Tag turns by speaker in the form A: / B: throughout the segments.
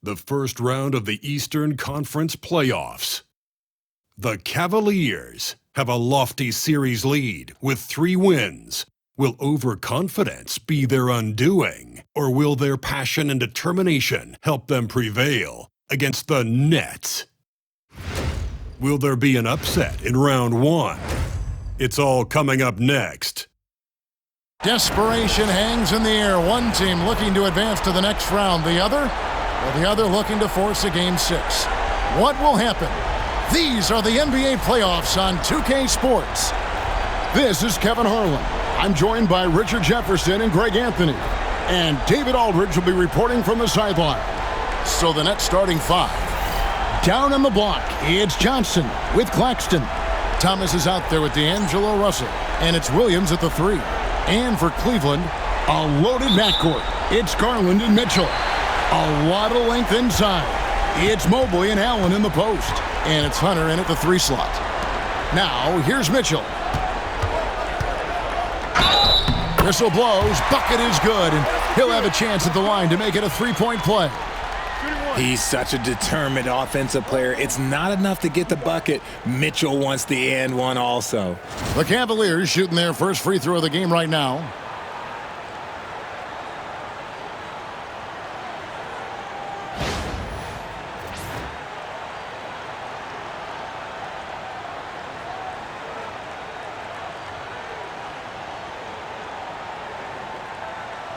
A: the first round of the Eastern Conference playoffs. The Cavaliers have a lofty series lead with 3 wins. Will overconfidence be their undoing, or will their passion and determination help them prevail against the Nets? Will there be an upset in round 1? It's all coming up next.
B: Desperation hangs in the air. One team looking to advance to the next round. The other looking to force a Game 6. What will happen? These are the NBA playoffs on 2K Sports.
C: This is Kevin Harlan. I'm joined by Richard Jefferson and Greg Anthony. And David Aldridge will be reporting from the sideline.
B: So the Nets starting 5.
C: Down on the block, it's Johnson with Claxton.
B: Thomas is out there with D'Angelo Russell. And it's Williams at the 3. And for Cleveland,
C: a loaded backcourt. It's Garland and Mitchell. A lot of length inside. It's Mobley and Allen in the post.
B: And it's Hunter in at the 3 slot.
C: Now, here's Mitchell.
B: Whistle blows, bucket is good, and he'll have a chance at the line to make it a 3-point play.
D: He's such a determined offensive player. It's not enough to get the bucket. Mitchell wants the and one also.
B: The Cavaliers shooting their first free throw of the game right now.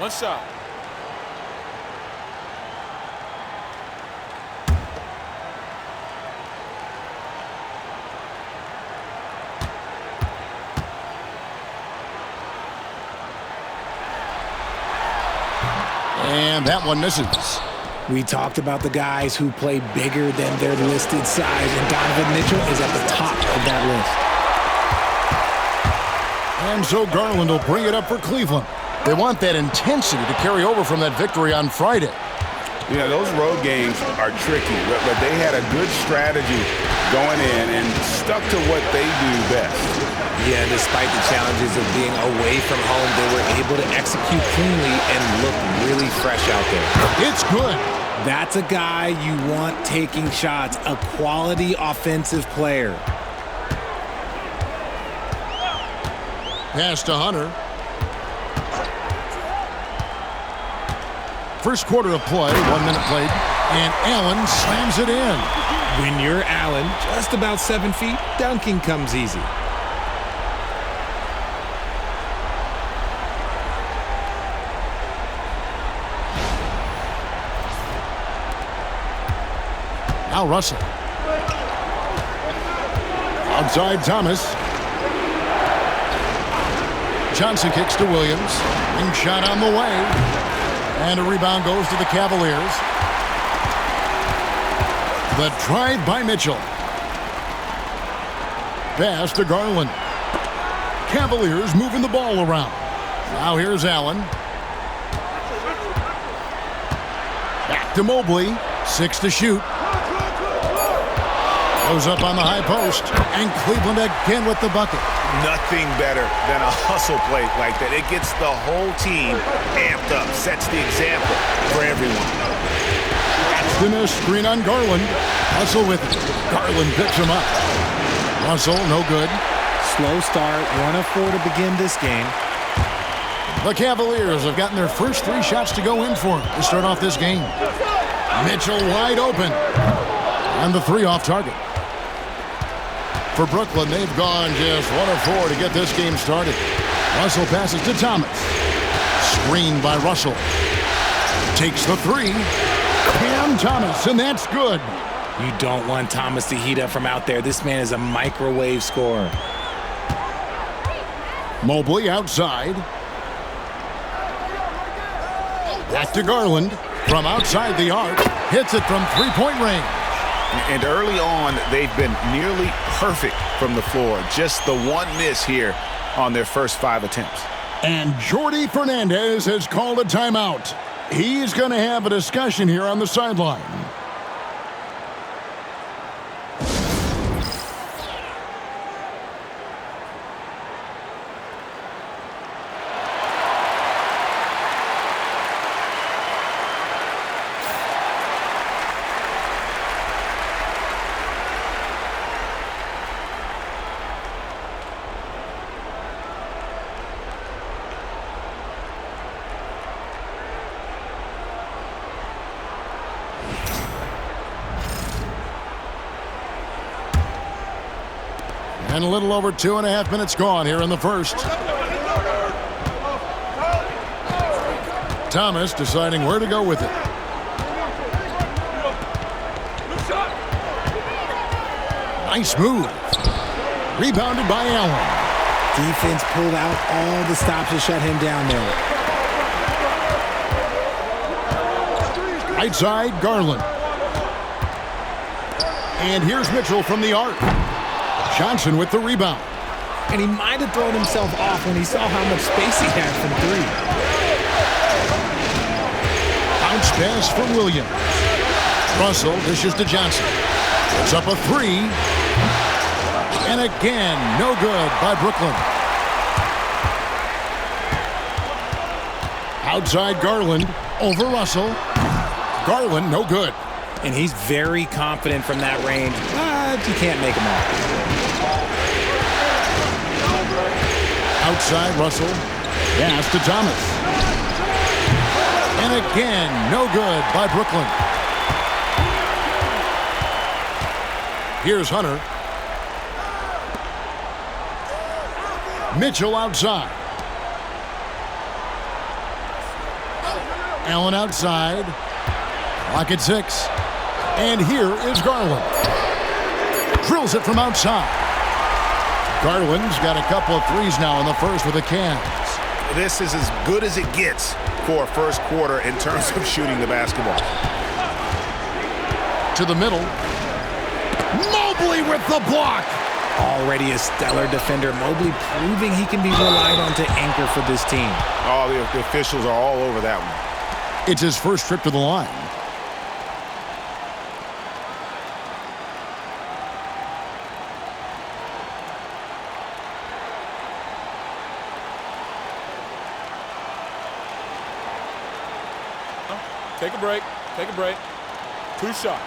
E: One shot.
B: And that one misses.
D: We talked about the guys who play bigger than their listed size, and Donovan Mitchell is at the top of that list.
B: And so Garland will bring it up for Cleveland. They want that intensity to carry over from that victory on Friday.
F: Yeah, those road games are tricky, but they had a good strategy going in and stuck to what they do best.
D: Yeah, despite the challenges of being away from home, they were able to execute cleanly and look really fresh out there.
B: It's good.
D: That's a guy you want taking shots, a quality offensive player.
B: Pass to Hunter. First quarter of play, 1 minute played, and Allen slams it in.
D: When you're Allen, just about 7 feet, dunking comes easy.
B: Now Russell. Outside Thomas. Johnson kicks to Williams. And shot on the way. And a rebound goes to the Cavaliers. The drive by Mitchell. Pass to Garland. Cavaliers moving the ball around. Now here's Allen. Back to Mobley. 6 to shoot. Goes up on the high post. And Cleveland again with the bucket.
F: Nothing better than a hustle play like that. It gets the whole team amped up, sets the example for everyone.
B: Then a screen on Garland. Russell with it. Garland picks him up. Russell, no good.
D: Slow start, 1 of 4 to begin this game.
B: The Cavaliers have gotten their first 3 shots to go in for to start off this game. Mitchell wide open. And the 3 off target. For Brooklyn, they've gone just 1 of 4 to get this game started. Russell passes to Thomas. Screened by Russell. Takes the 3. Cam Thomas, and that's good.
D: You don't want Thomas to heat up from out there. This man is a microwave scorer.
B: Mobley outside. Back to Garland. From outside the arc. Hits it from 3-point range.
F: And early on, they've been nearly perfect from the floor. Just the one miss here on their first 5 attempts.
B: And Jordi Fernandez has called a timeout. He's going to have a discussion here on the sideline. And a little over 2.5 minutes gone here in the first. Thomas deciding where to go with it. Nice move. Rebounded by Allen.
D: Defense pulled out all the stops to shut him down there.
B: Right side, Garland. And here's Mitchell from the arc. Johnson with the rebound.
D: And he might have thrown himself off when he saw how much space he had from three.
B: Bounce pass from Williams. Russell dishes to Johnson. Puts up a three. And again, no good by Brooklyn. Outside Garland over Russell. Garland, no good.
D: And he's very confident from that range, but you can't make him off.
B: Outside Russell. Pass to Thomas. And again, no good by Brooklyn. Here's Hunter. Mitchell outside. Allen outside. Clock at 6. And here is Garland. Drills it from outside. Garland's got a couple of threes now in the first with the Cavs.
E: This is as good as it gets for a first quarter in terms of shooting the basketball.
B: To the middle. Mobley with the block.
D: Already a stellar defender, Mobley proving he can be relied on to anchor for this team.
E: Oh, the officials are all over that one.
B: It's his first trip to the line.
G: Take a break. Take a break. 2 shots.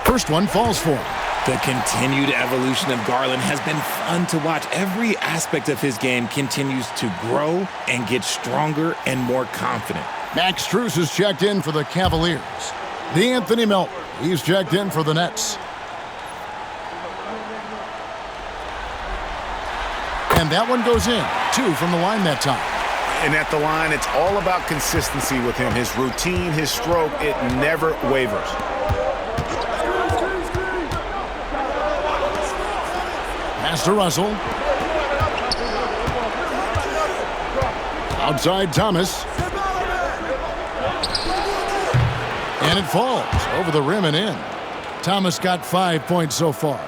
B: First one falls for him.
D: The continued evolution of Garland has been fun to watch. Every aspect of his game continues to grow and get stronger and more confident.
B: Max Strus is checked in for the Cavaliers. D'Anthony Melton, he's checked in for the Nets. And that one goes in. 2 from the line that time.
E: And at the line, it's all about consistency with him. His routine, his stroke, it never wavers.
B: Pass to Russell. Outside Thomas. And it falls over the rim and in. Thomas got 5 points so far.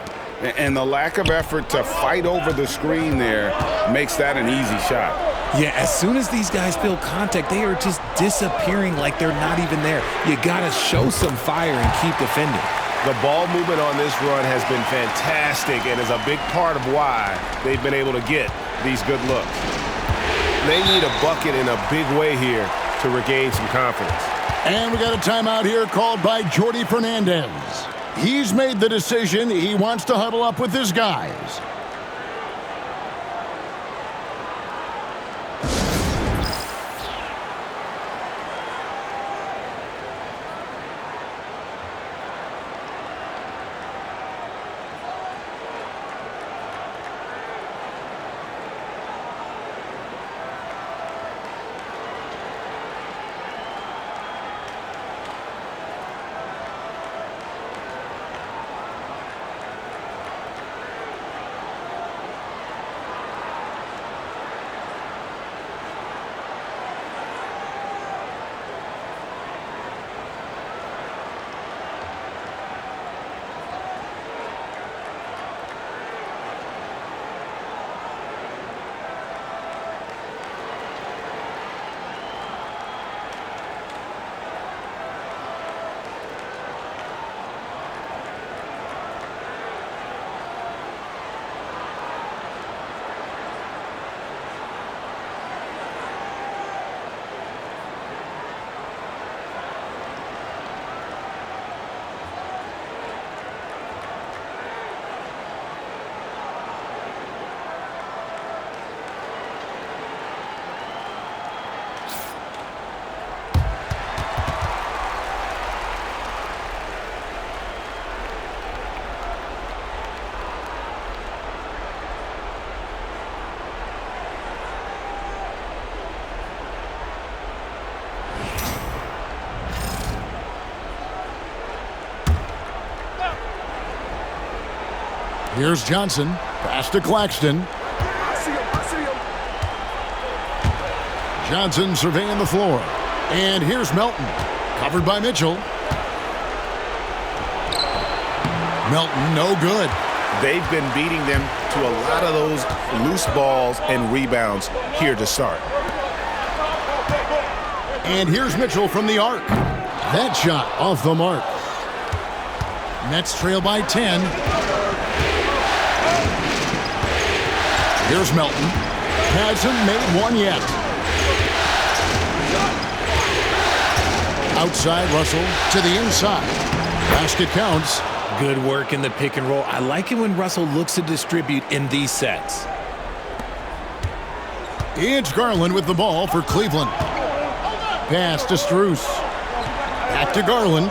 F: And the lack of effort to fight over the screen there makes that an easy shot.
D: Yeah, as soon as these guys feel contact, they are just disappearing like they're not even there. You got to show some fire and keep defending.
E: The ball movement on this run has been fantastic and is a big part of why they've been able to get these good looks. They need a bucket in a big way here to regain some confidence.
B: And we got a timeout here called by Jordi Fernandez. He's made the decision. He wants to huddle up with his guys. Here's Johnson. Pass to Claxton. Johnson surveying the floor. And here's Melton. Covered by Mitchell. Melton, no good.
F: They've been beating them to a lot of those loose balls and rebounds here to start.
B: And here's Mitchell from the arc. That shot off the mark. Nets trail by 10. Here's Melton. Hasn't made one yet. Outside, Russell to the inside. Basket counts.
D: Good work in the pick and roll. I like it when Russell looks to distribute in these sets.
B: It's Garland with the ball for Cleveland. Pass to Strus. Back to Garland.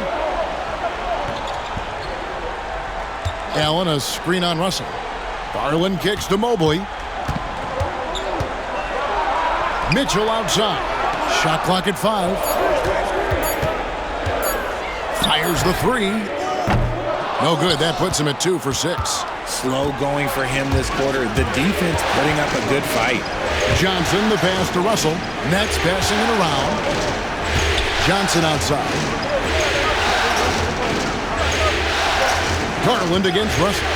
B: Allen, a screen on Russell. Garland kicks to Mobley. Mitchell outside. Shot clock at 5. Fires the 3. No good. That puts him at 2 for 6.
D: Slow going for him this quarter. The defense putting up a good fight.
B: Johnson, the pass to Russell. Nets passing it around. Johnson outside. Garland against Russell.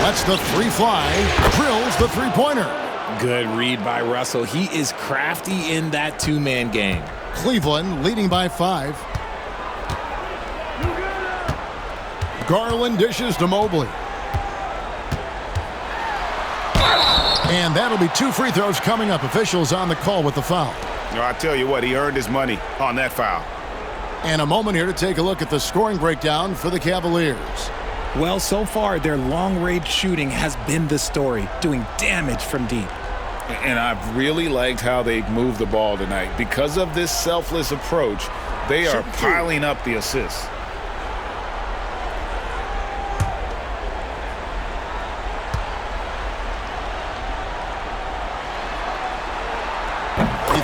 B: Lets the 3 fly. Drills the three-pointer.
D: Good read by Russell. He is crafty in that two-man game.
B: Cleveland leading by 5. Garland dishes to Mobley. And that'll be 2 free throws coming up. Officials on the call with the foul.
F: No, I tell you what, he earned his money on that foul.
B: And a moment here to take a look at the scoring breakdown for the Cavaliers.
D: Well, so far, their long-range shooting has been the story, doing damage from deep.
F: And I've really liked how they moved the ball tonight. Because of this selfless approach, they are piling up the assists.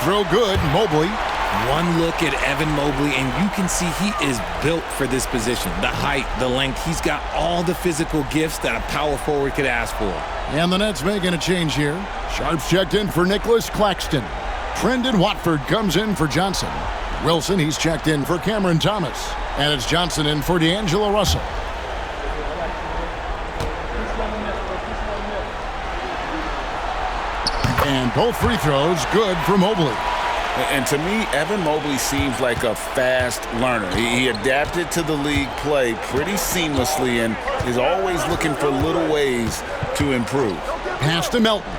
B: Throw good, Mobley.
D: One look at Evan Mobley, and you can see he is built for this position. The height, the length, he's got all the physical gifts that a power forward could ask for.
B: And the Nets making a change here. Sharps checked in for Nicholas Claxton. Trendon Watford comes in for Johnson. Wilson, he's checked in for Cameron Thomas. And it's Johnson in for D'Angelo Russell. And both free throws good for Mobley.
F: And to me, Evan Mobley seems like a fast learner. He adapted to the league play pretty seamlessly and is always looking for little ways to improve.
B: Pass to Melton.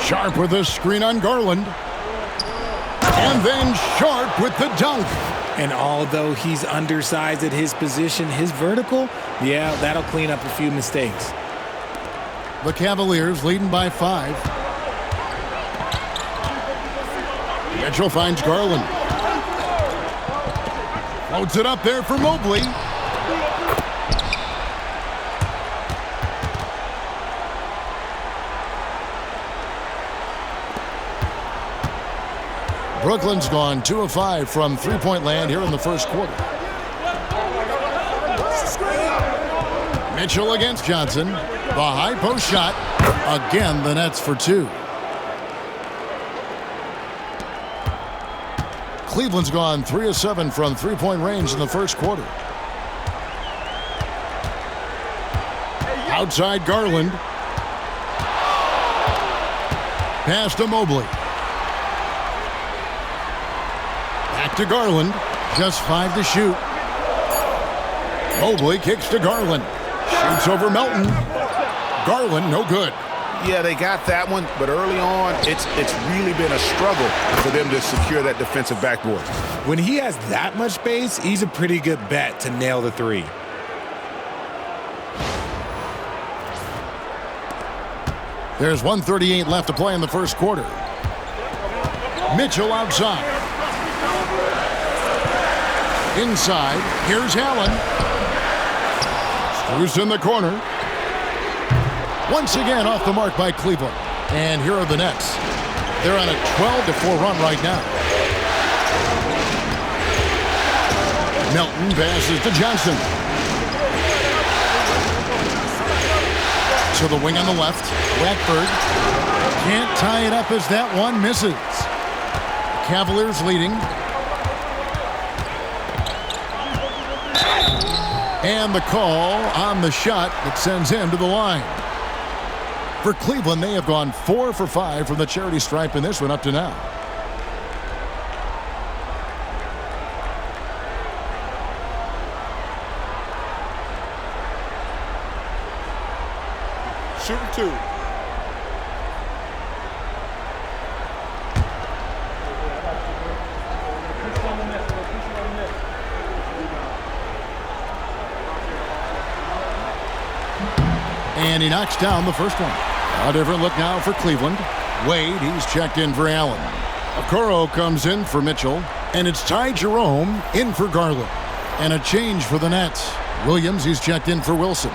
B: Sharp with a screen on Garland. And then Sharp with the dunk.
D: And although he's undersized at his position, his vertical, yeah, that'll clean up a few mistakes.
B: The Cavaliers leading by 5. Mitchell finds Garland. Floats it up there for Mobley. Brooklyn's gone 2 of 5 from three-point land here in the first quarter. Mitchell against Johnson. The high post shot. Again, the Nets for 2. Cleveland's gone 3 of 7 from three-point range in the first quarter. Outside Garland. Pass to Mobley. Back to Garland. Just 5 to shoot. Mobley kicks to Garland. Shoots over Melton. Garland, no good.
F: Yeah, they got that one, but early on, it's really been a struggle for them to secure that defensive backboard.
D: When he has that much space, he's a pretty good bet to nail the 3.
B: There's 1:38 left to play in the first quarter. Mitchell outside. Inside, here's Allen. Strus in the corner. Once again off the mark by Cleveland. And here are the Nets. They're on a 12-4 run right now. Melton passes to Johnson. To the wing on the left. Blackbird can't tie it up as that one misses. Cavaliers leading. And the call on the shot that sends him to the line. For Cleveland, they have gone 4 for 5 from the charity stripe in this one up to now.
G: Shooting 2.
B: And he knocks down the first one. A different look now for Cleveland. Wade, he's checked in for Allen. Okoro comes in for Mitchell. And it's Ty Jerome in for Garland. And a change for the Nets. Williams, he's checked in for Wilson.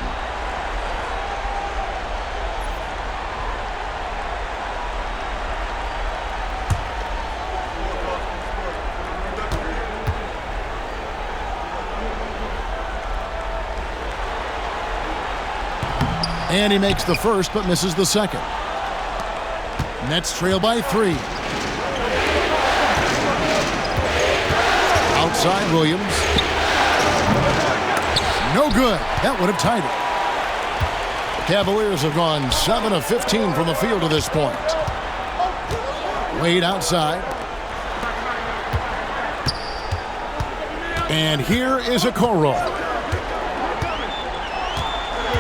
B: And he makes the first, but misses the second. Nets trail by 3. Outside Williams. No good. That would have tied it. Cavaliers have gone 7 of 15 from the field to this point. Wade outside. And here is Okoro.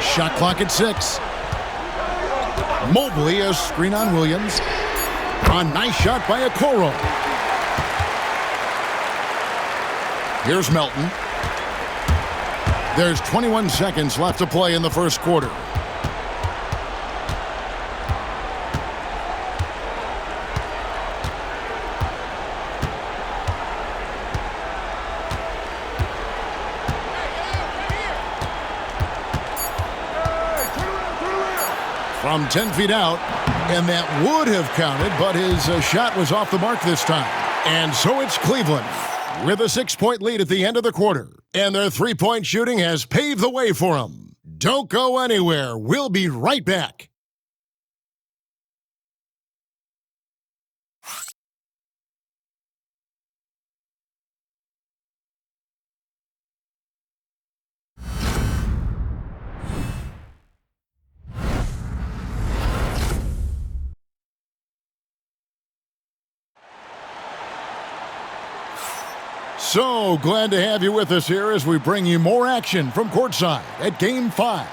B: Shot clock at 6. Mobley, a screen on Williams. A nice shot by Okoro. Here's Melton. There's 21 seconds left to play in the first quarter. From 10 feet out, and that would have counted, but his shot was off the mark this time. And so it's Cleveland with a 6-point lead at the end of the quarter. And their three-point shooting has paved the way for them. Don't go anywhere. We'll be right back. So glad to have you with us here as we bring you more action from courtside at Game 5.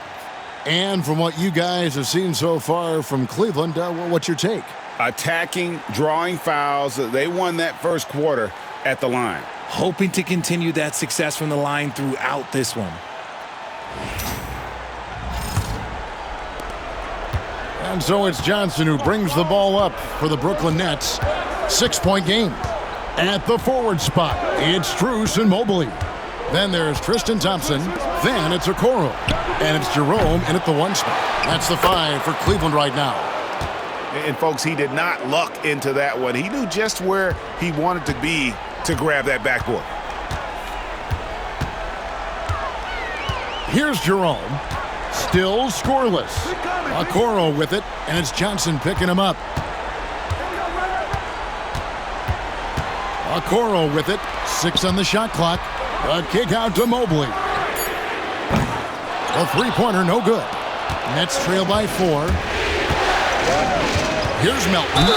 B: And from what you guys have seen so far from Cleveland, what's your take?
F: Attacking, drawing fouls. They won that first quarter at the line.
D: Hoping to continue that success from the line throughout this one.
B: And so it's Johnson who brings the ball up for the Brooklyn Nets. 6-point game. At the forward spot, it's Strus and Mobley. Then there's Tristan Thompson. Then it's Okoro. And it's Jerome in at the 1 spot. That's the 5 for Cleveland right now.
E: And, folks, he did not luck into that one. He knew just where he wanted to be to grab that backboard.
B: Here's Jerome. Still scoreless. Okoro with it, and it's Johnson picking him up. Okoro with it. 6 on the shot clock. A kick out to Mobley. A three-pointer, no good. Nets trail by 4. Here's Melton.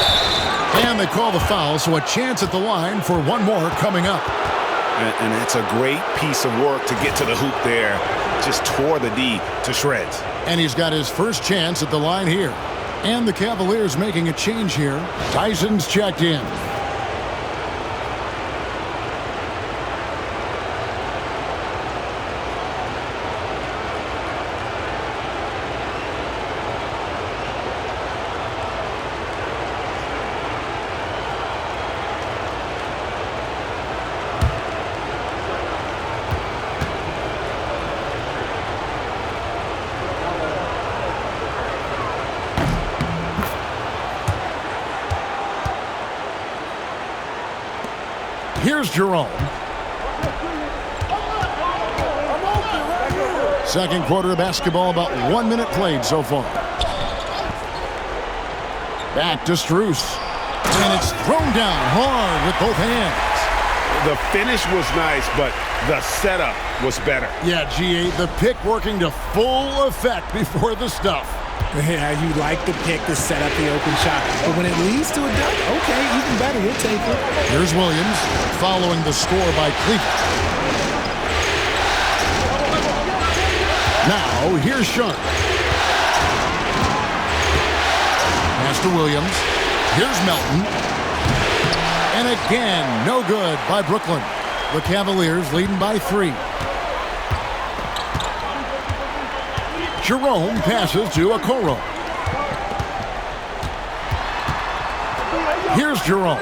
B: And they call the foul, so a chance at the line for one more coming up.
E: And it's a great piece of work to get to the hoop there. Just tore the D to shreds.
B: And he's got his first chance at the line here. And the Cavaliers making a change here. Tyson's checked in. Here's Jerome. Second quarter of basketball, about 1 minute played so far. Back to Strus. And it's thrown down hard with both hands.
E: The finish was nice, but the setup was better.
B: Yeah, G8, the pick working to full effect before the stuff.
D: Yeah, you like the pick to set up the open shot. But when it leads to a dunk, okay, even better, we'll take it.
B: Here's Williams following the score by Cleveland. Now, here's Sharp. Pass to Williams. Here's Melton. And again, no good by Brooklyn. The Cavaliers leading by 3. Jerome passes to Okoro. Here's Jerome.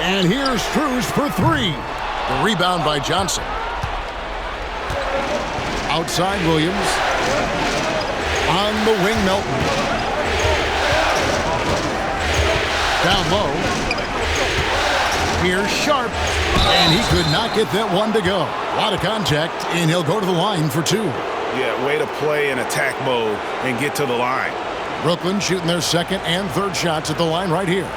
B: And here's Strus for 3. The rebound by Johnson. Outside Williams. On the wing, Melton. Down low. Here's Sharp. And he could not get that one to go. A lot of contact, and he'll go to the line for 2.
E: Yeah, way to play in attack mode and get to the line.
B: Brooklyn shooting their second and third shots at the line right here.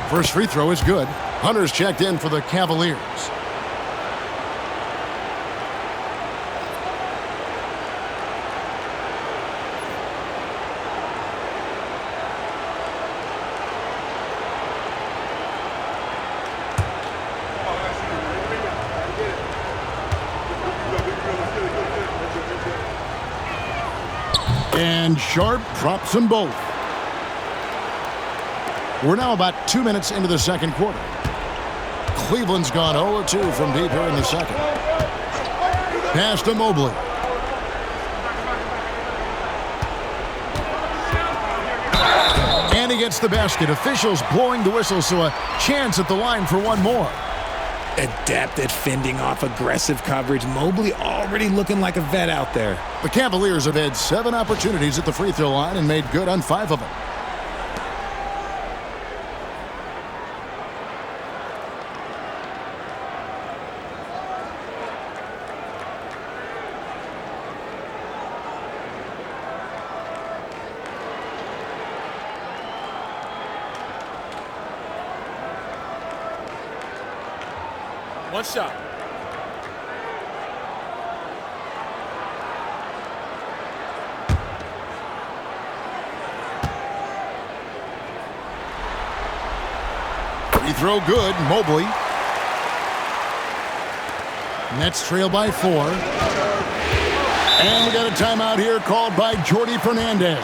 B: First free throw is good. Hunter's checked in for the Cavaliers. And Sharp drops them both. We're now about 2 minutes into the second quarter. Cleveland's gone 0-2 from deep here in the second. Pass to Mobley. And he gets the basket. Officials blowing the whistle, so a chance at the line for one more.
D: Adept at fending off aggressive coverage. Mobley already looking like a vet out there.
B: The Cavaliers have had 7 opportunities at the free throw line and made good on 5 of them.
G: One shot.
B: Free throw good, Mobley. Nets trail by 4. And we got a timeout here called by Jordi Fernandez.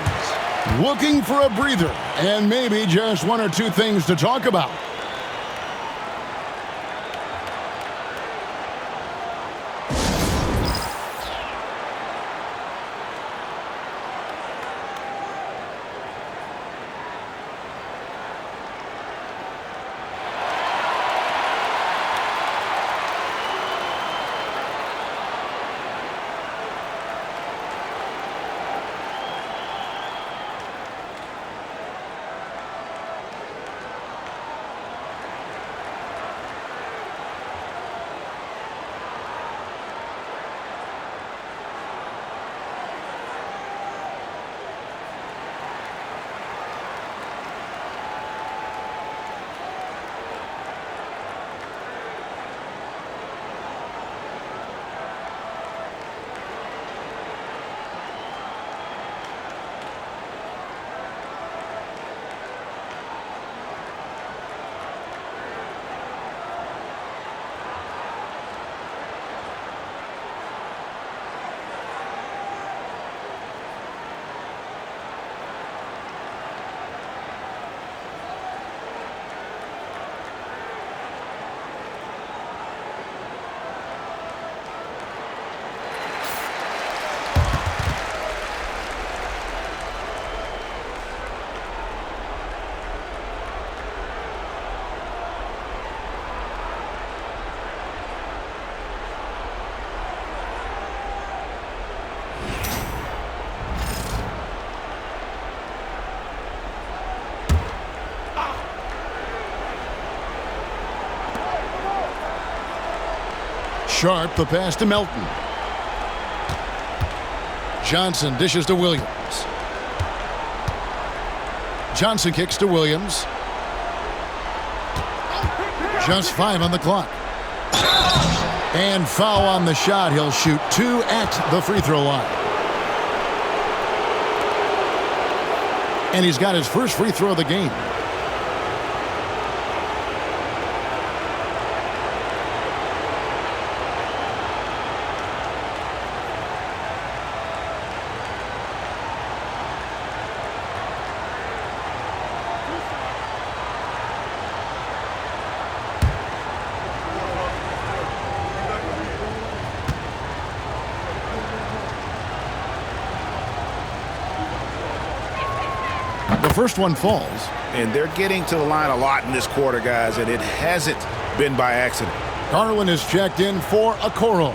B: Looking for a breather and maybe just 1 or 2 things to talk about. Sharp, the pass to Melton. Johnson dishes to Williams. Johnson kicks to Williams. Just 5 on the clock. And foul on the shot. He'll shoot 2 at the free throw line. And he's got his first free throw of the game. The first one falls.
E: And they're getting to the line a lot in this quarter, guys, and it hasn't been by accident.
B: Garland is checked in for Okoro.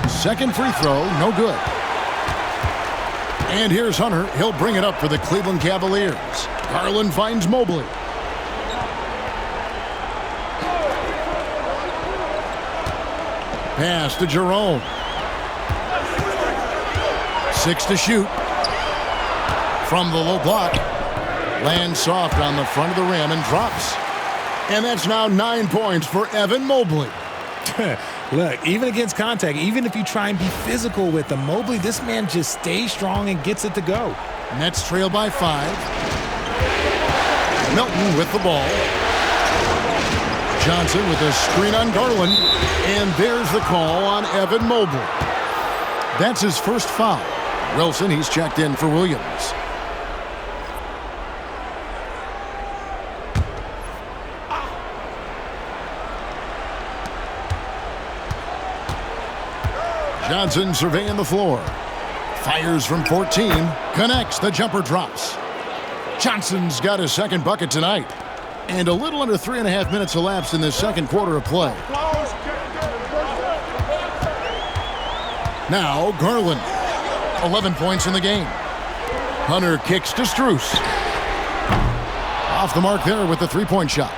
B: Second free throw, no good. And here's Hunter. He'll bring it up for the Cleveland Cavaliers. Garland finds Mobley. Pass to Jerome. 6 to shoot. From the low block. Lands soft on the front of the rim and drops. And that's now 9 points for Evan Mobley.
D: Look, even against contact, even if you try and be physical with him, Mobley, this man just stays strong and gets it to go.
B: Nets trail by 5. Melton with the ball. Johnson with a screen on Garland. And there's the call on Evan Mobley. That's his first foul. Wilson, he's checked in for Williams. Johnson surveying the floor. Fires from 14. Connects. The jumper drops. Johnson's got his second bucket tonight. And a little under 3.5 minutes elapsed in this second quarter of play. Now Garland. 11 points in the game. Hunter kicks to Strus. Off the mark there with the three-point shot.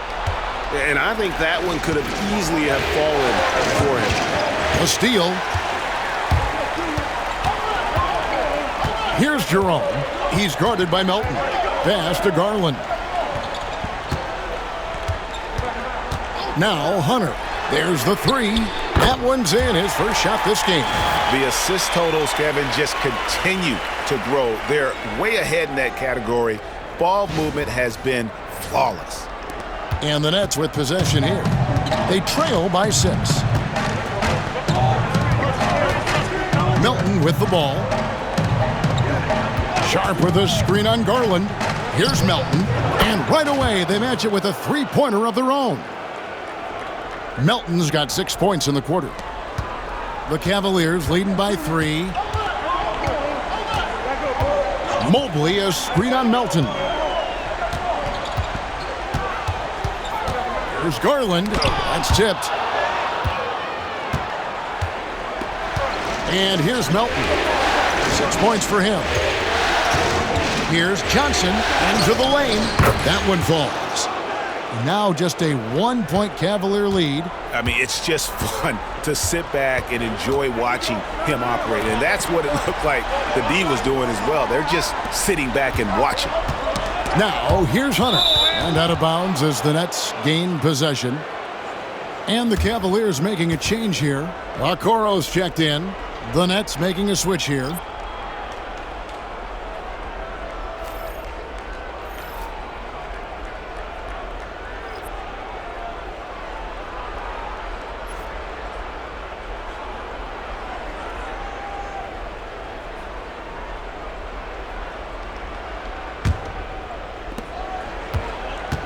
E: And I think that one could have easily have fallen for him.
B: A steal. Here's Jerome. He's guarded by Melton. Pass to Garland. Now Hunter. There's the 3. That one's in, his first shot this game.
E: The assist totals, Kevin, just continue to grow. They're way ahead in that category. Ball movement has been flawless.
B: And the Nets with possession here. They trail by 6. Melton with the ball. Sharp with a screen on Garland. Here's Melton. And right away, they match it with a three-pointer of their own. Melton's got 6 points in the quarter. The Cavaliers leading by 3. Mobley, a screen on Melton. Here's Garland. That's tipped. And here's Melton. 6 points for him. Here's Johnson into the lane. That one falls. Now just a 1-point Cavalier lead.
E: I mean, it's just fun to sit back and enjoy watching him operate. And that's what it looked like the D was doing as well. They're just sitting back and watching.
B: Now here's Hunter. And out of bounds as the Nets gain possession. And the Cavaliers making a change here. Okoro's checked in. The Nets making a switch here.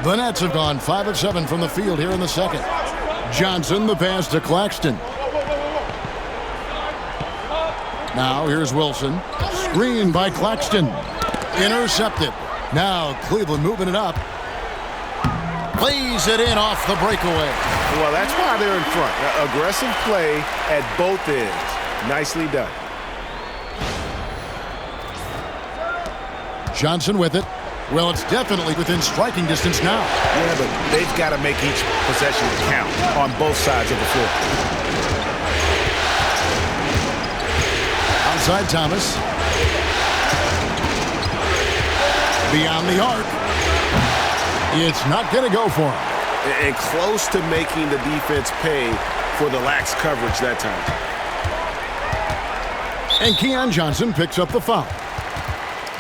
B: The Nets have gone 5 of 7 from the field here in the second. Johnson, the pass to Claxton. Now here's Wilson. Screen by Claxton. Intercepted. Now Cleveland moving it up. Lays it in off the breakaway.
E: Well, that's why they're in front. Aggressive play at both ends. Nicely done.
B: Johnson with it. Well, it's definitely within striking distance now.
E: Yeah, but they've got to make each possession count on both sides of the floor.
B: Outside Thomas. Beyond the arc. It's not going to go for him.
E: And close to making the defense pay for the lax coverage that time.
B: And Keon Johnson picks up the foul.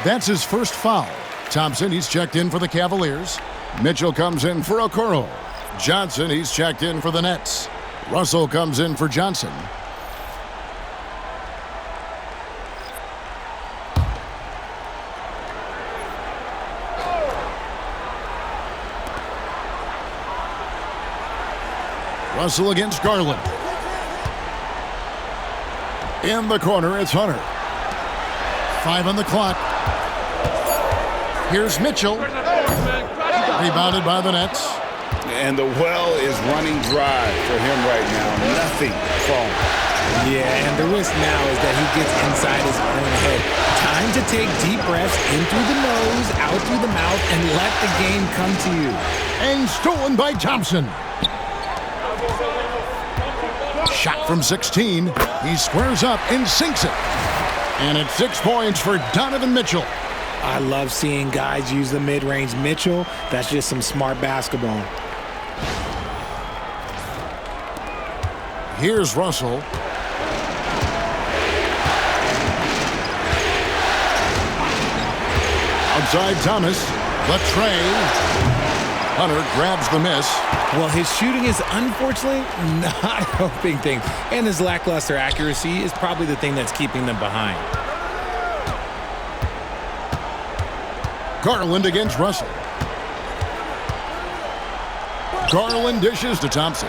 B: That's his first foul. Thompson, he's checked in for the Cavaliers. Mitchell comes in for Okoro. Johnson, he's checked in for the Nets. Russell comes in for Johnson. Russell against Garland. In the corner, it's Hunter. 5 on the clock. Here's Mitchell. Rebounded by the Nets.
F: And the well is running dry for him right now. Nothing falling.
D: Yeah, and the risk now is that he gets inside his own head. Time to take deep breaths in through the nose, out through the mouth, and let the game come to you.
B: And stolen by Thompson. Shot from 16. He squares up and sinks it. And it's 6 points for Donovan Mitchell.
D: I love seeing guys use the mid-range. Mitchell, that's just some smart basketball.
B: Here's Russell. Outside Thomas. The tray. Hunter grabs the miss.
D: Well, his shooting is unfortunately not helping things. And his lackluster accuracy is probably the thing that's keeping them behind.
B: Garland against Russell. Garland dishes to Thompson.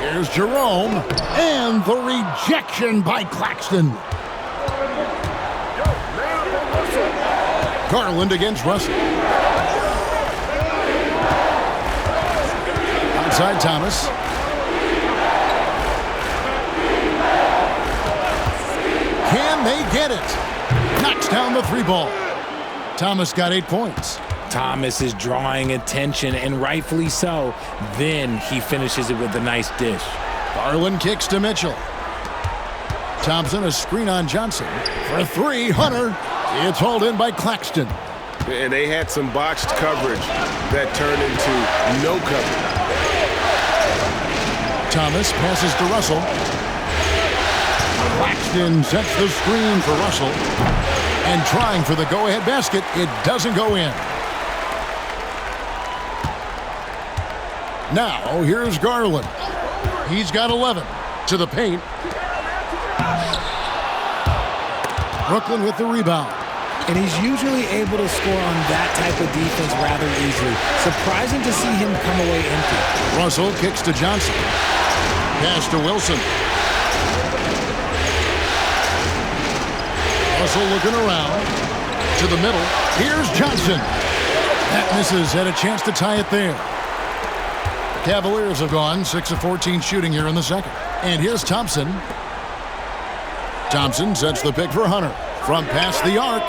B: Here's Jerome. And the rejection by Claxton. Garland against Russell. Outside Thomas. Can they get it? Knocks down the 3 ball. Thomas got 8 points.
D: Thomas is drawing attention, and rightfully so. Then he finishes it with a nice dish.
B: Garland kicks to Mitchell. Thompson, a screen on Johnson. For 3, Hunter. It's hauled in by Claxton.
E: And they had some botched coverage that turned into no coverage.
B: Thomas passes to Russell. Claxton sets the screen for Russell. And trying for the go-ahead basket, it doesn't go in. Now, here's Garland. He's got 11 to the paint. Brooklyn with the rebound.
D: And he's usually able to score on that type of defense rather easily. Surprising to see him come away empty.
B: Russell kicks to Johnson. Pass to Wilson. Russell looking around. To the middle. Here's Johnson. That misses. Had a chance to tie it there. The Cavaliers have gone 6 of 14 shooting here in the second. And here's Thompson. Thompson sets the pick for Hunter. From past the arc.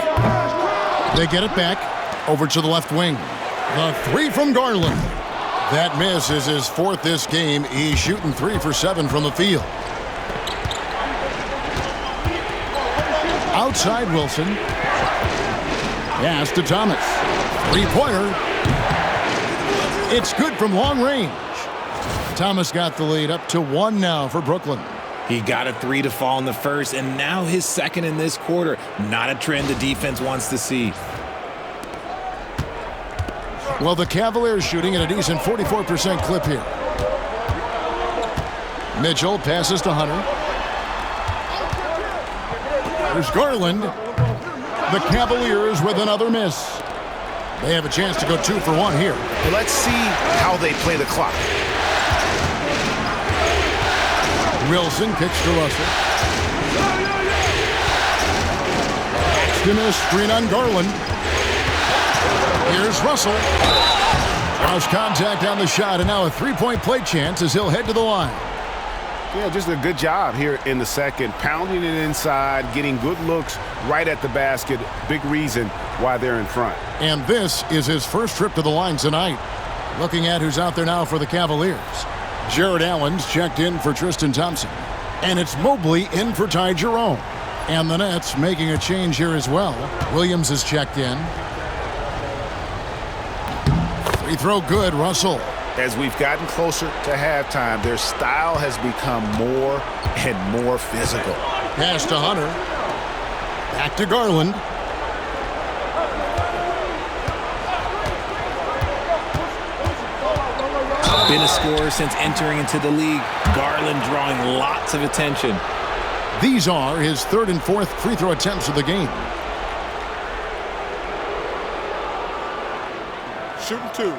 B: They get it back. Over to the left wing. The 3 from Garland. That miss is his 4th this game. He's shooting 3 for 7 from the field. Outside Wilson. Pass to Thomas. 3-pointer. It's good from long range. Thomas got the lead up to 1 now for Brooklyn.
D: He got a 3 to fall in the first, and now his 2nd in this quarter. Not a trend the defense wants to see.
B: Well, the Cavaliers shooting at a decent 44% clip here. Mitchell passes to Hunter. There's Garland. The Cavaliers with another miss. They have a chance to go 2 for 1 here.
E: But let's see how they play the clock.
B: Wilson kicks to Russell. Paxton a screen on Garland. Here's Russell. Lost contact on the shot, and now a three-point play chance as he'll head to the line.
E: Yeah, just a good job here in the second, pounding it inside, getting good looks right at the basket. Big reason why they're in front.
B: And this is his first trip to the line tonight. Looking at who's out there now for the Cavaliers. Jared Allen's checked in for Tristan Thompson. And it's Mobley in for Ty Jerome. And the Nets making a change here as well. Williams is checked in. Free throw good, Russell.
F: As we've gotten closer to halftime, their style has become more and more physical.
B: Pass to Hunter. Back to Garland.
D: Been a scorer since entering into the league. Garland drawing lots of attention.
B: These are his third and fourth free throw attempts of the game.
C: Shooting two.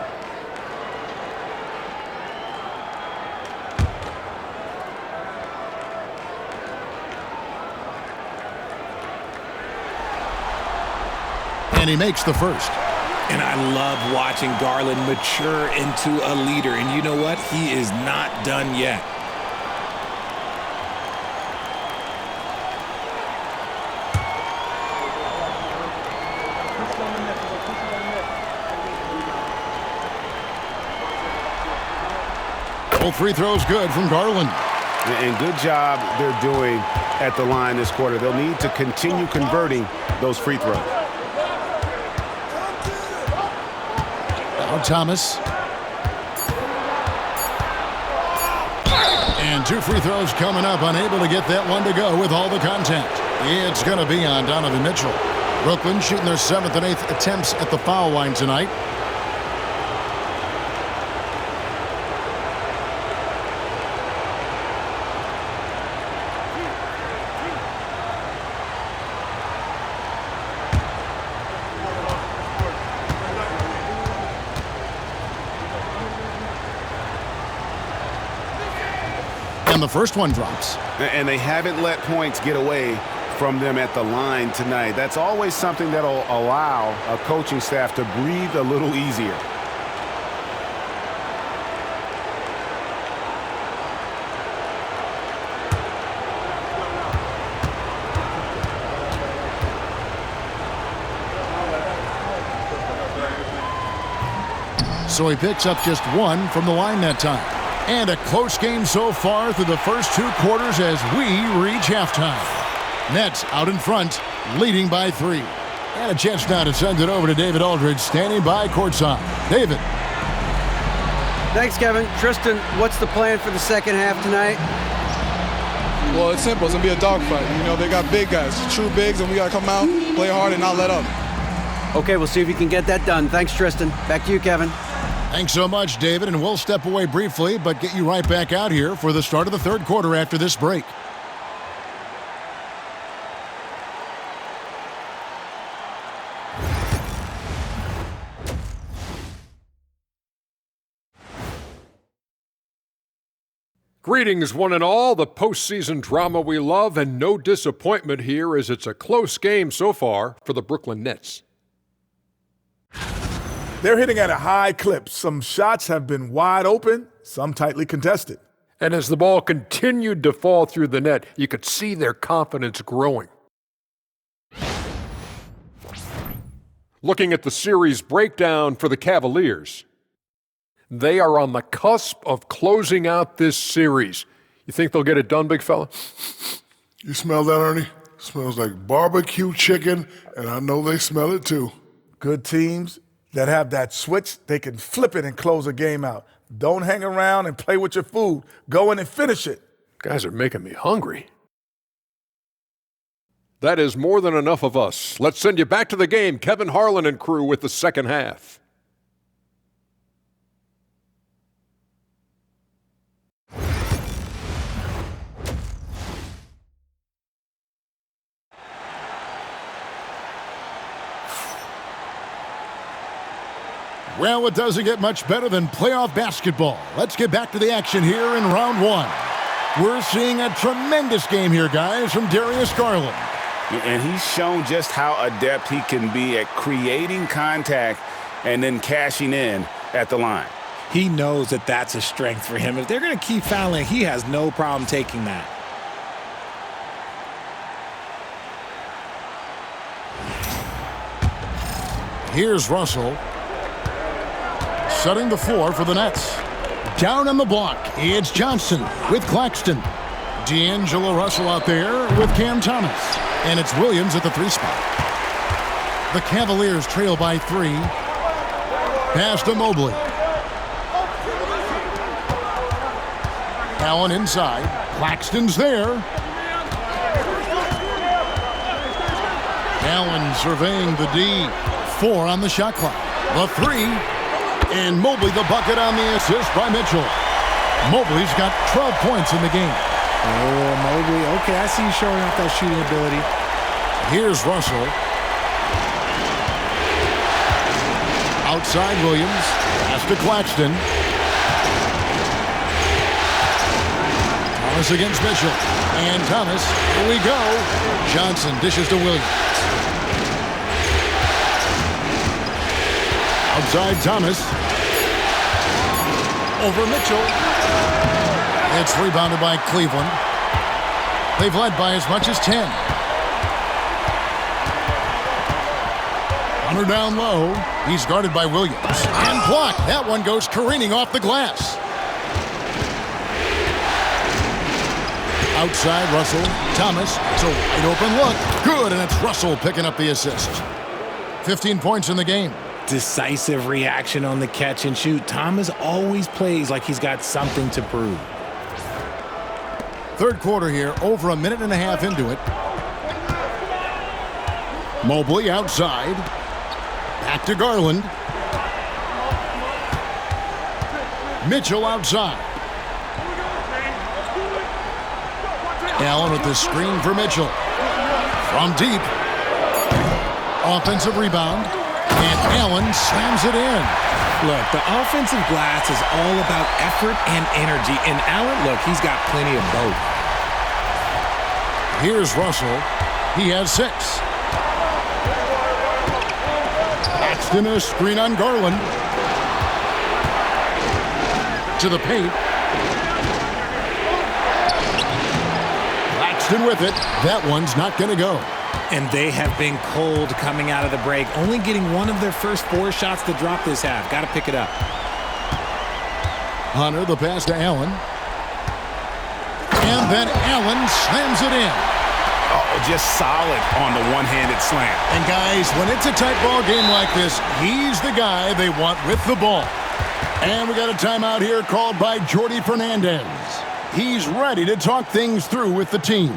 B: And he makes the first.
D: And I love watching Garland mature into a leader. And you know what? He is not done yet.
B: Both free throws good from Garland.
E: And good job they're doing at the line this quarter. They'll need to continue converting those free throws.
B: Now Thomas. And two free throws coming up. Unable to get that one to go with all the contact. It's going to be on Donovan Mitchell. Brooklyn shooting their 7th and 8th attempts at the foul line tonight. And the first one drops.
E: And they haven't let points get away from them at the line tonight. That's always something that'll allow a coaching staff to breathe a little easier.
B: So he picks up just one from the line that time. And a close game so far through the first two quarters as we reach halftime. Nets out in front, leading by 3. And a chance now to send it over to David Aldridge, standing by courtside. David.
H: Thanks, Kevin. Tristan, what's the plan for the second half tonight?
I: Well, it's simple. It's going to be a dogfight. You know, they got big guys, true bigs, and we got to come out, play hard, and not let up.
H: Okay, we'll see if you can get that done. Thanks, Tristan. Back to you, Kevin.
B: Thanks so much, David, and we'll step away briefly, but get you right back out here for the start of the third quarter after this break.
J: Greetings, one and all. The postseason drama we love, and no disappointment here as it's a close game so far for the Brooklyn Nets.
C: They're hitting at a high clip. Some shots have been wide open, some tightly contested.
J: And as the ball continued to fall through the net, you could see their confidence growing. Looking at the series breakdown for the Cavaliers, they are on the cusp of closing out this series. You think they'll get it done, big fella?
K: You smell that, Ernie? Smells like barbecue chicken, and I know they smell it too.
C: Good teams that have that switch, they can flip it and close a game out. Don't hang around and play with your food. Go in and finish it.
J: Guys are making me hungry. That is more than enough of us. Let's send you back to the game. Kevin Harlan and crew with the second half.
B: Well, it doesn't get much better than playoff basketball. Let's get back to the action here in round one. We're seeing a tremendous game here, guys, from Darius Garland.
F: And he's shown just how adept he can be at creating contact and then cashing in at the line.
D: He knows that that's a strength for him. If they're going to keep fouling, he has no problem taking that.
B: Here's Russell. Setting the floor for the Nets. Down on the block, it's Johnson with Claxton. D'Angelo Russell out there with Cam Thomas. And it's Williams at the 3 spot. The Cavaliers trail by 3. Pass to Mobley. Allen inside. Claxton's there. Allen surveying the D. 4 on the shot clock. The 3. And Mobley the bucket on the assist by Mitchell. Mobley's got 12 points in the game.
D: Oh, Mobley. Okay, I see you showing off that shooting ability.
B: Here's Russell. Outside Williams. Pass to Claxton. Thomas against Mitchell. And Thomas. Here we go. Johnson dishes to Williams. Outside Thomas. Over Mitchell. It's rebounded by Cleveland. They've led by as much as 10. Hunter down low. He's guarded by Williams. And blocked. That one goes careening off the glass. Outside Russell. Thomas. It's a wide open look. Good, and it's Russell picking up the assist. 15 points in the game.
D: Decisive reaction on the catch and shoot. Thomas always plays like he's got something to prove.
B: Third quarter here, over a minute and a half into it. Mobley outside. Back to Garland. Mitchell outside. Allen with the screen for Mitchell. From deep. Offensive rebound. And Allen slams it in.
D: Look, the offensive glass is all about effort and energy. And Allen, look, he's got plenty of both.
B: Here's Russell. He has 6. Paxton a screen on Garland. To the paint. Paxton with it. That one's not going to go.
D: And they have been cold coming out of the break, only getting one of their first 4 shots to drop this half. Got to pick it up.
B: Hunter, the pass to Allen. And then Allen slams it in.
F: Oh, just solid on the one-handed slam.
B: And guys, when it's a tight ball game like this, he's the guy they want with the ball. And we got a timeout here called by Jordi Fernandez. He's ready to talk things through with the team.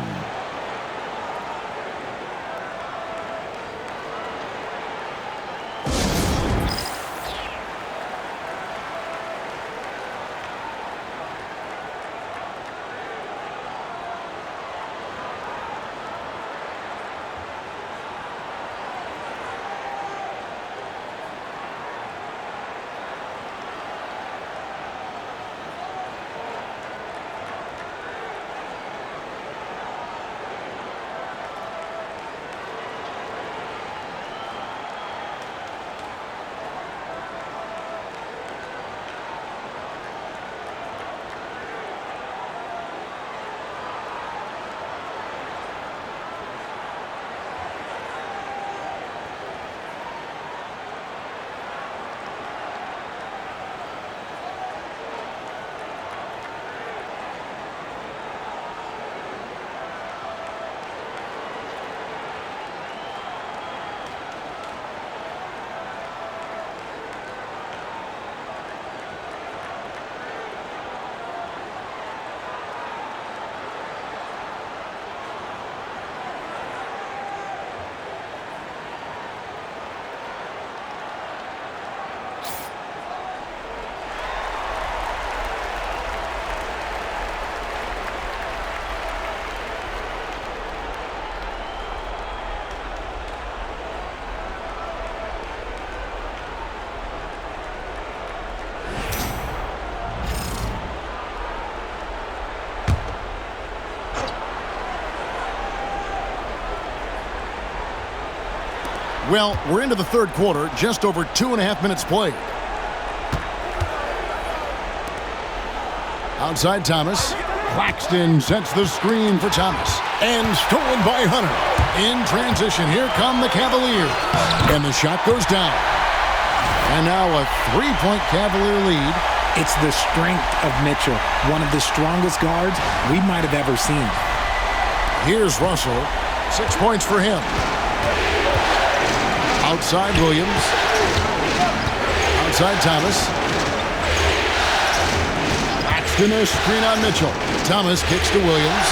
B: Well, we're into the third quarter, just over 2.5 minutes played. Outside Thomas. Claxton sets the screen for Thomas. And stolen by Hunter. In transition, here come the Cavaliers. And the shot goes down. And now a 3-point Cavalier lead.
D: It's the strength of Mitchell, one of the strongest guards we might have ever seen.
B: Here's Russell. 6 points for him. Outside Williams. Outside Thomas. Claxton a screen on Mitchell. Thomas kicks to Williams.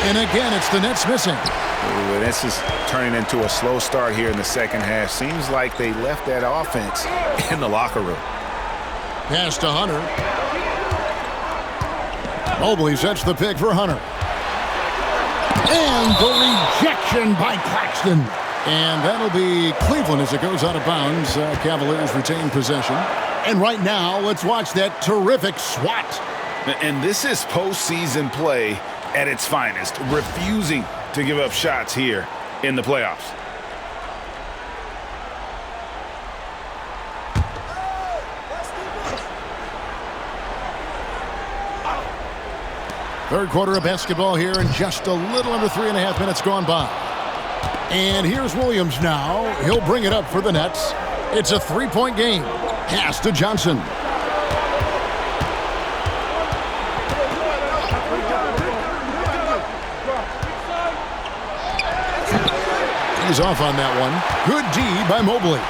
B: And again, it's the Nets missing.
F: Ooh, this is turning into a slow start here in the second half. Seems like they left that offense in the locker room.
B: Pass to Hunter. Mobley sets the pick for Hunter. And the rejection by Claxton. And that'll be Cleveland as it goes out of bounds. Cavaliers retain possession. And right now, let's watch that terrific swat.
F: And this is postseason play at its finest, refusing to give up shots here in the playoffs.
B: Third quarter of basketball here, and just a little under 3.5 minutes gone by. And here's Williams now. He'll bring it up for the Nets. It's a 3-point game. Pass to Johnson. He's off on that one. Good D by Mobley.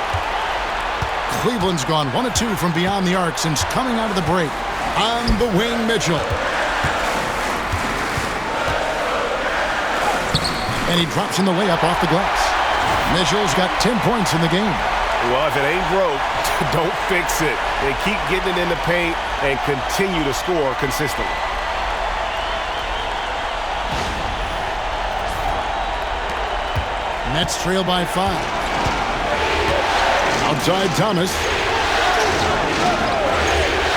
B: Cleveland's gone 1 of 2 from beyond the arc since coming out of the break. On the wing, Mitchell. And he drops in the layup off the glass. Mitchell's got 10 points in the game.
E: Well, if it ain't broke, don't fix it. They keep getting it in the paint and continue to score consistently.
B: Nets trail by 5. Outside Thomas.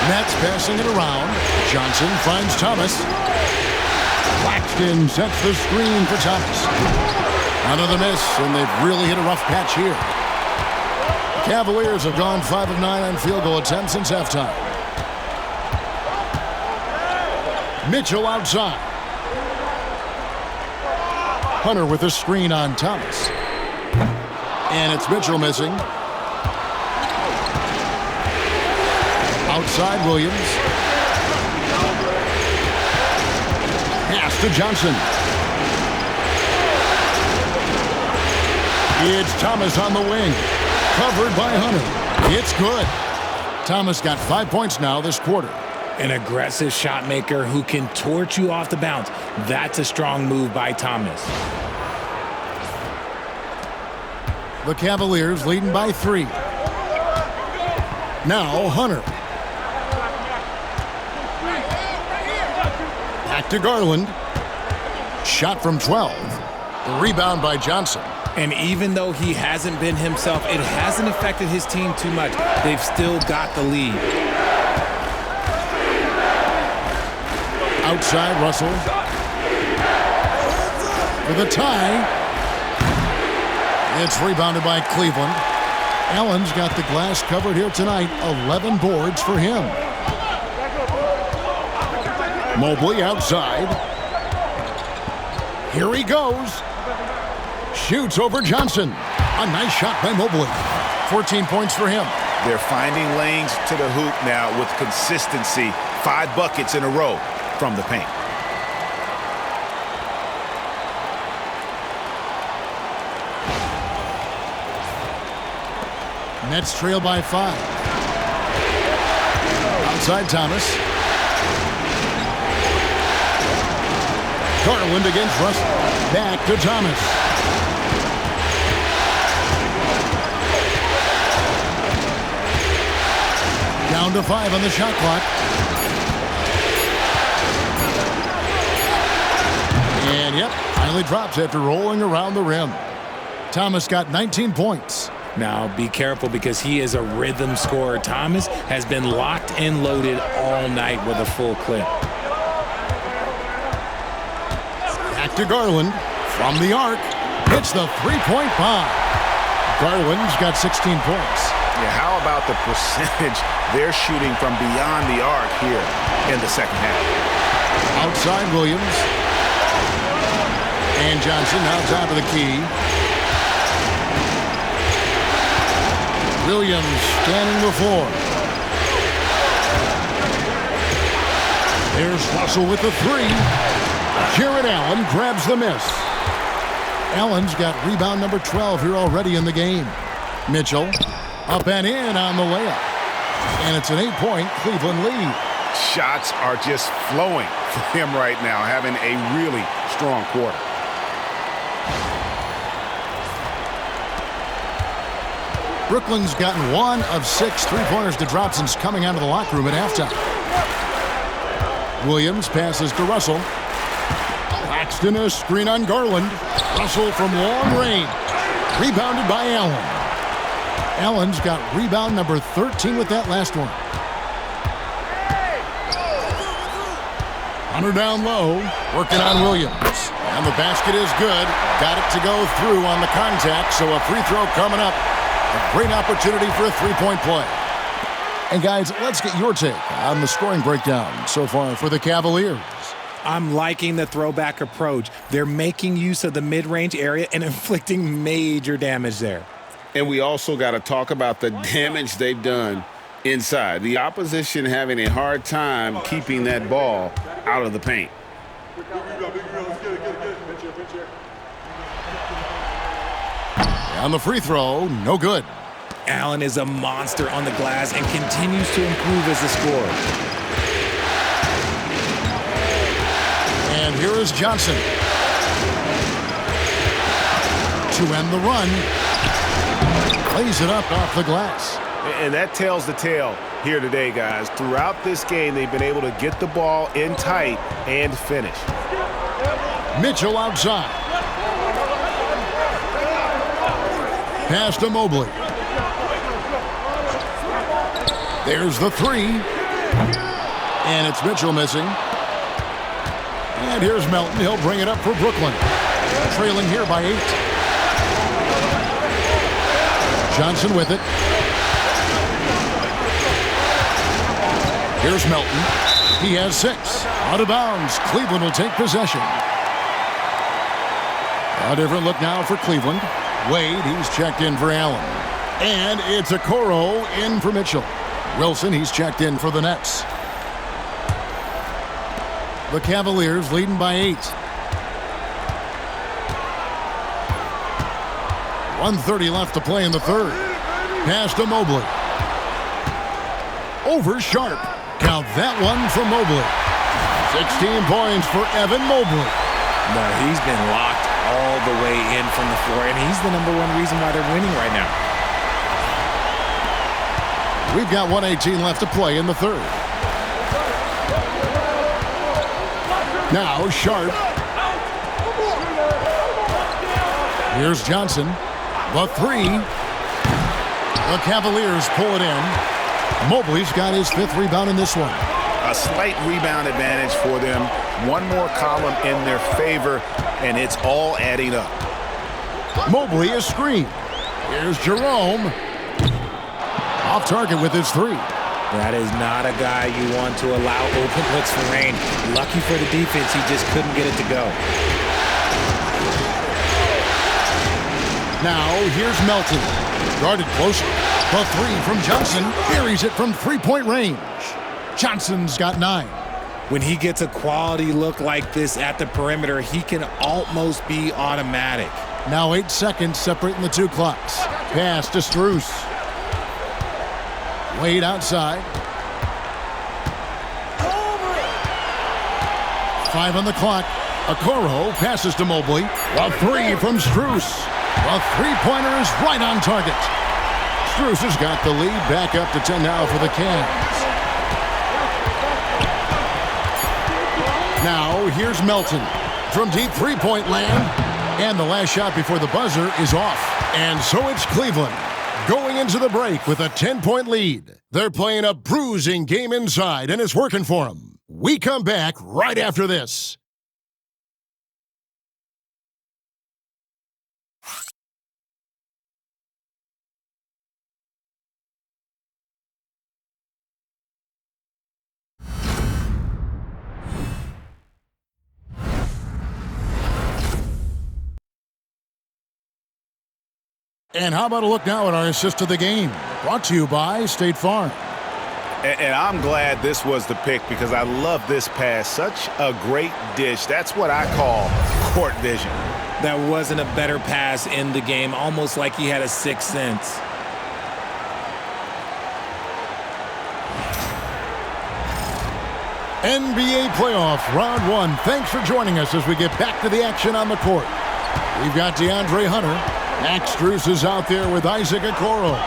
B: Nets passing it around. Johnson finds Thomas. Claxton sets the screen for Thomas. Another miss, and they've really hit a rough patch here. Cavaliers have gone 5 of 9 on field goal attempts since halftime. Mitchell outside. Hunter with a screen on Thomas. And it's Mitchell missing. Outside Williams. Pass to Johnson. It's Thomas on the wing. Covered by Hunter. It's good. Thomas got 5 points now this quarter.
D: An aggressive shot maker who can torch you off the bounce. That's a strong move by Thomas.
B: The Cavaliers leading by 3. Now Hunter. Back to Garland. Shot from 12. The rebound by Johnson.
D: And even though he hasn't been himself, it hasn't affected his team too much. They've still got the lead.
B: Outside Russell. For the tie. It's rebounded by Cleveland. Allen's got the glass covered here tonight. 11 boards for him. Mobley outside. Here he goes. Shoots over Johnson. A nice shot by Mobley. 14 points for him.
F: They're finding lanes to the hoop now with consistency. 5 buckets in a row from the paint.
B: Nets trail by 5. Outside Thomas. Garland against Russell. Back to Thomas. Down to 5 on the shot clock. And yep, finally drops after rolling around the rim. Thomas got 19 points.
D: Now be careful because he is a rhythm scorer. Thomas has been locked and loaded all night with a full clip.
B: Back to Garland. From the arc. Hits the 3-point bomb. Garland's got 16 points.
F: Yeah, how about the percentage they're shooting from beyond the arc here in the second half?
B: Outside Williams. And Johnson now top of the key. Williams scanning the floor. There's Russell with the three. Jared Allen grabs the miss. Allen's got rebound number 12 here already in the game. Mitchell up and in on the layup. And it's an 8-point Cleveland lead.
E: Shots are just flowing for him right now, having a really strong quarter.
B: Brooklyn's gotten 1 of 6 3-pointers to drop since coming out of the locker room at halftime. Williams passes to Russell. Claxton a screen on Garland. Russell from long range. Rebounded by Allen. Allen's got rebound number 13 with that last one. Hunter down low, working on Williams. And the basket is good. Got it to go through on the contact, so a free throw coming up. A great opportunity for a three-point play. And guys, let's get your take on the scoring breakdown so far for the Cavaliers.
D: I'm liking the throwback approach. They're making use of the mid-range area and inflicting major damage there.
F: And we also got to talk about the damage they've done inside. The opposition having a hard time keeping that ball out of the paint.
B: On the free throw, no good.
D: Allen is a monster on the glass and continues to improve as a scorer.
B: And here is Johnson. To end the run. Plays it up off the glass.
E: And that tells the tale here today, guys. Throughout this game, they've been able to get the ball in tight and finish.
B: Mitchell outside. Pass to Mobley. There's the three. And it's Mitchell missing. And here's Melton. He'll bring it up for Brooklyn. Trailing here by 8. Johnson with it. Here's Melton. He has 6. Out of bounds. Cleveland will take possession. A different look now for Cleveland. Wade, he's checked in for Allen. And it's Okoro in for Mitchell. Wilson, he's checked in for the Nets. The Cavaliers leading by 8. 1:30 left to play in the third. Pass to Mobley. Over Sharp. Count that one for Mobley. 16 points for Evan Mobley.
D: No, he's been locked all the way in from the floor, and he's the #1 reason why they're winning right now.
B: We've got 1:18 left to play in the third. Now Sharp. Here's Johnson. The three. The Cavaliers pull it in. Mobley's got his 5th rebound in this one.
F: A slight rebound advantage for them. One more column in their favor, and it's all adding up.
B: Mobley is screened. Here's Jerome. Off target with his 3.
D: That is not a guy you want to allow open looks for rain. Lucky for the defense, he just couldn't get it to go.
B: Now here's Melton. Guarded closer. The 3 from Johnson. Buries it from 3-point range. Johnson's got 9.
D: When he gets a quality look like this at the perimeter, he can almost be automatic.
B: Now 8 seconds separating the 2 clocks. Pass to Strus. Wade outside. 5 on the clock. Okoro passes to Mobley. A 3 from Strus. A 3-pointer is right on target. Strus has got the lead. Back up to 10 now for the Cavs. Now here's Melton from deep 3-point land. And the last shot before the buzzer is off. And so it's Cleveland going into the break with a 10-point lead. They're playing a bruising game inside, and it's working for them. We come back right after this. And how about a look now at our assist of the game? Brought to you by State Farm.
E: And I'm glad this was the pick because I love this pass. Such a great dish. That's what I call court vision.
D: That wasn't a better pass in the game, almost like he had a sixth sense.
B: NBA playoff round 1. Thanks for joining us as we get back to the action on the court. We've got DeAndre Hunter. Max Strus is out there with Isaac Okoro.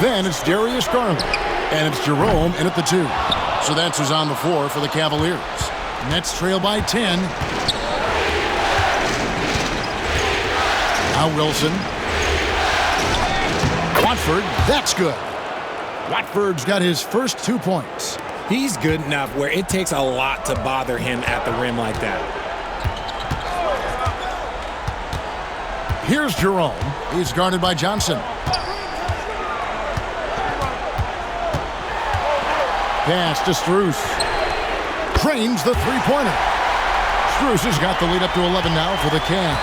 B: Then it's Darius Garland. And it's Jerome in at the 2. So that's who's on the floor for the Cavaliers. Nets trail by 10. Now Wilson. Watford, that's good. Watford's got his first 2 points.
D: He's good enough where it takes a lot to bother him at the rim like that.
B: Here's Jerome. He's guarded by Johnson. Pass to Strus. Trains the three-pointer. Strus has got the lead up to 11 now for the Cavs.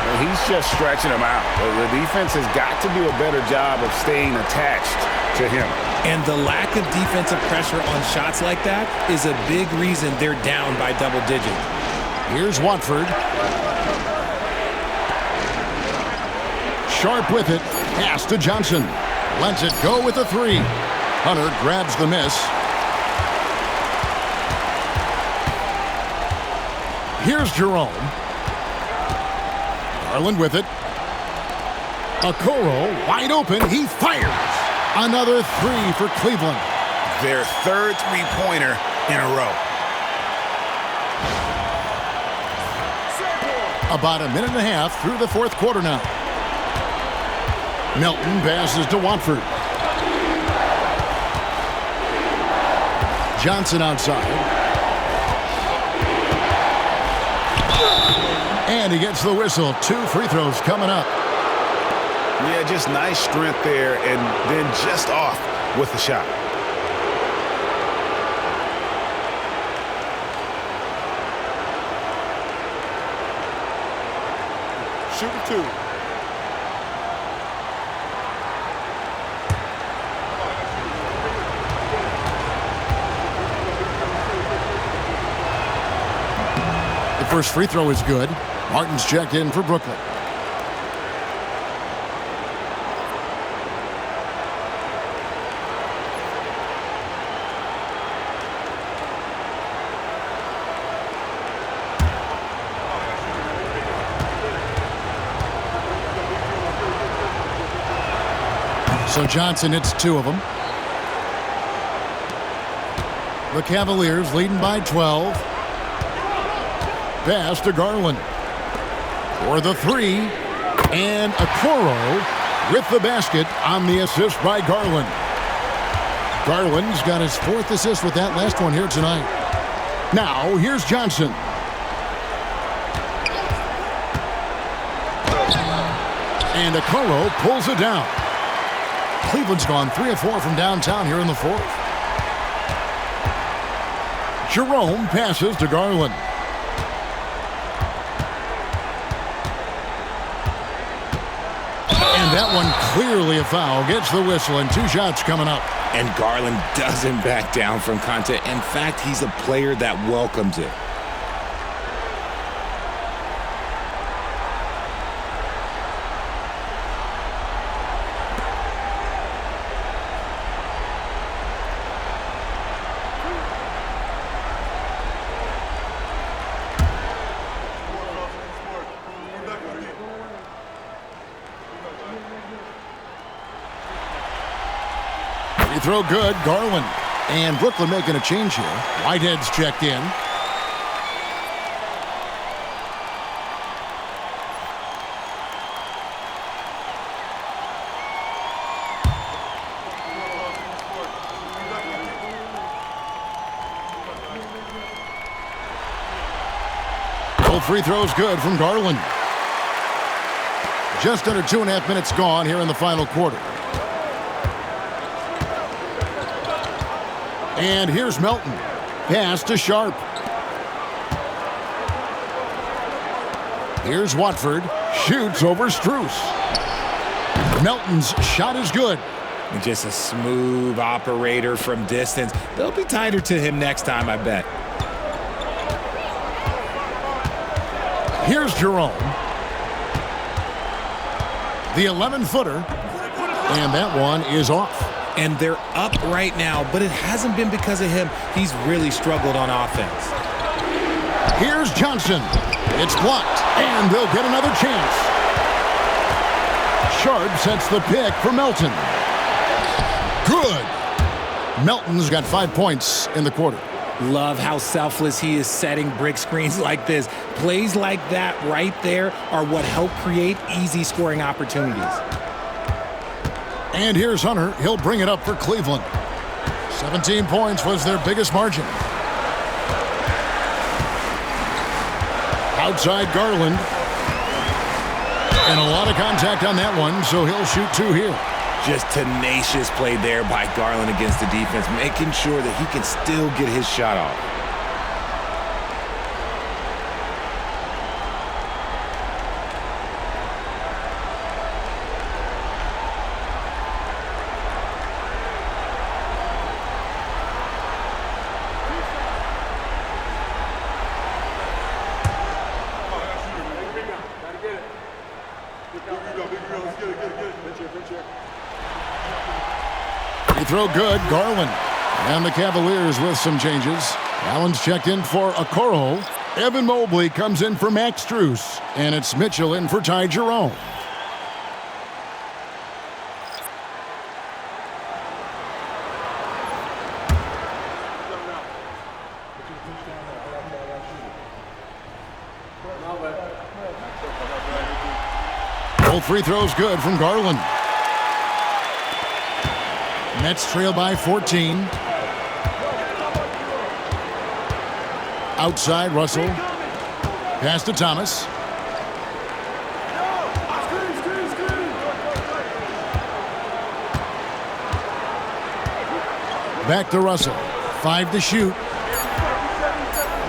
F: Well, he's just stretching him out. The defense has got to do a better job of staying attached to him.
D: And the lack of defensive pressure on shots like that is a big reason they're down by double digits.
B: Here's Watford. Sharp with it. Pass to Johnson. Lets it go with a 3. Hunter grabs the miss. Here's Jerome. Garland with it. Okoro wide open. He fires. Another 3 for Cleveland.
F: Their third three-pointer in a row.
B: About a minute and a half through the fourth quarter now. Melton passes to Watford. Johnson outside. And he gets the whistle. 2 free throws coming up.
E: Yeah, just nice strength there and then just off with the shot.
I: Shooting 2.
B: The first free throw is good. Martin's checked in for Brooklyn. So Johnson hits 2 of them. The Cavaliers leading by 12. Pass to Garland. For the 3. And Okoro with the basket on the assist by Garland. Garland's got his 4th assist with that last one here tonight. Now, here's Johnson. And Okoro pulls it down. Cleveland's gone 3 of 4 from downtown here in the 4th. Jerome passes to Garland. And that one clearly a foul. Gets the whistle and 2 shots coming up.
D: And Garland doesn't back down from contact. In fact, he's a player that welcomes it.
B: Throw good, Garland. And Brooklyn making a change here. Whitehead's checked in. Both free throws good from Garland. Just under 2.5 minutes gone here in the final quarter. And here's Melton. Pass to Sharp. Here's Watford. Shoots over Strus. Melton's shot is good.
D: And just a smooth operator from distance. They'll be tighter to him next time, I bet.
B: Here's Jerome. The 11-footer. And that one is off.
D: And they're up right now, but it hasn't been because of him. He's really struggled on offense.
B: Here's Johnson. It's blocked, and they'll get another chance. Sharp sets the pick for Melton. Good. Melton's got 5 points in the quarter.
D: Love how selfless he is setting brick screens like this. Plays like that right there are what help create easy scoring opportunities.
B: And here's Hunter. He'll bring it up for Cleveland. 17 points was their biggest margin. Outside Garland. And a lot of contact on that one, so he'll shoot 2 here.
D: Just tenacious play there by Garland against the defense, making sure that he can still get his shot off.
B: Free throw good, Garland. And the Cavaliers with some changes. Allen's checked in for Okoro. Evan Mobley comes in for Max Strus. And it's Mitchell in for Ty Jerome. Both free throws good from Garland. Nets trail by 14. Outside, Russell. Pass to Thomas. Back to Russell. 5 to shoot.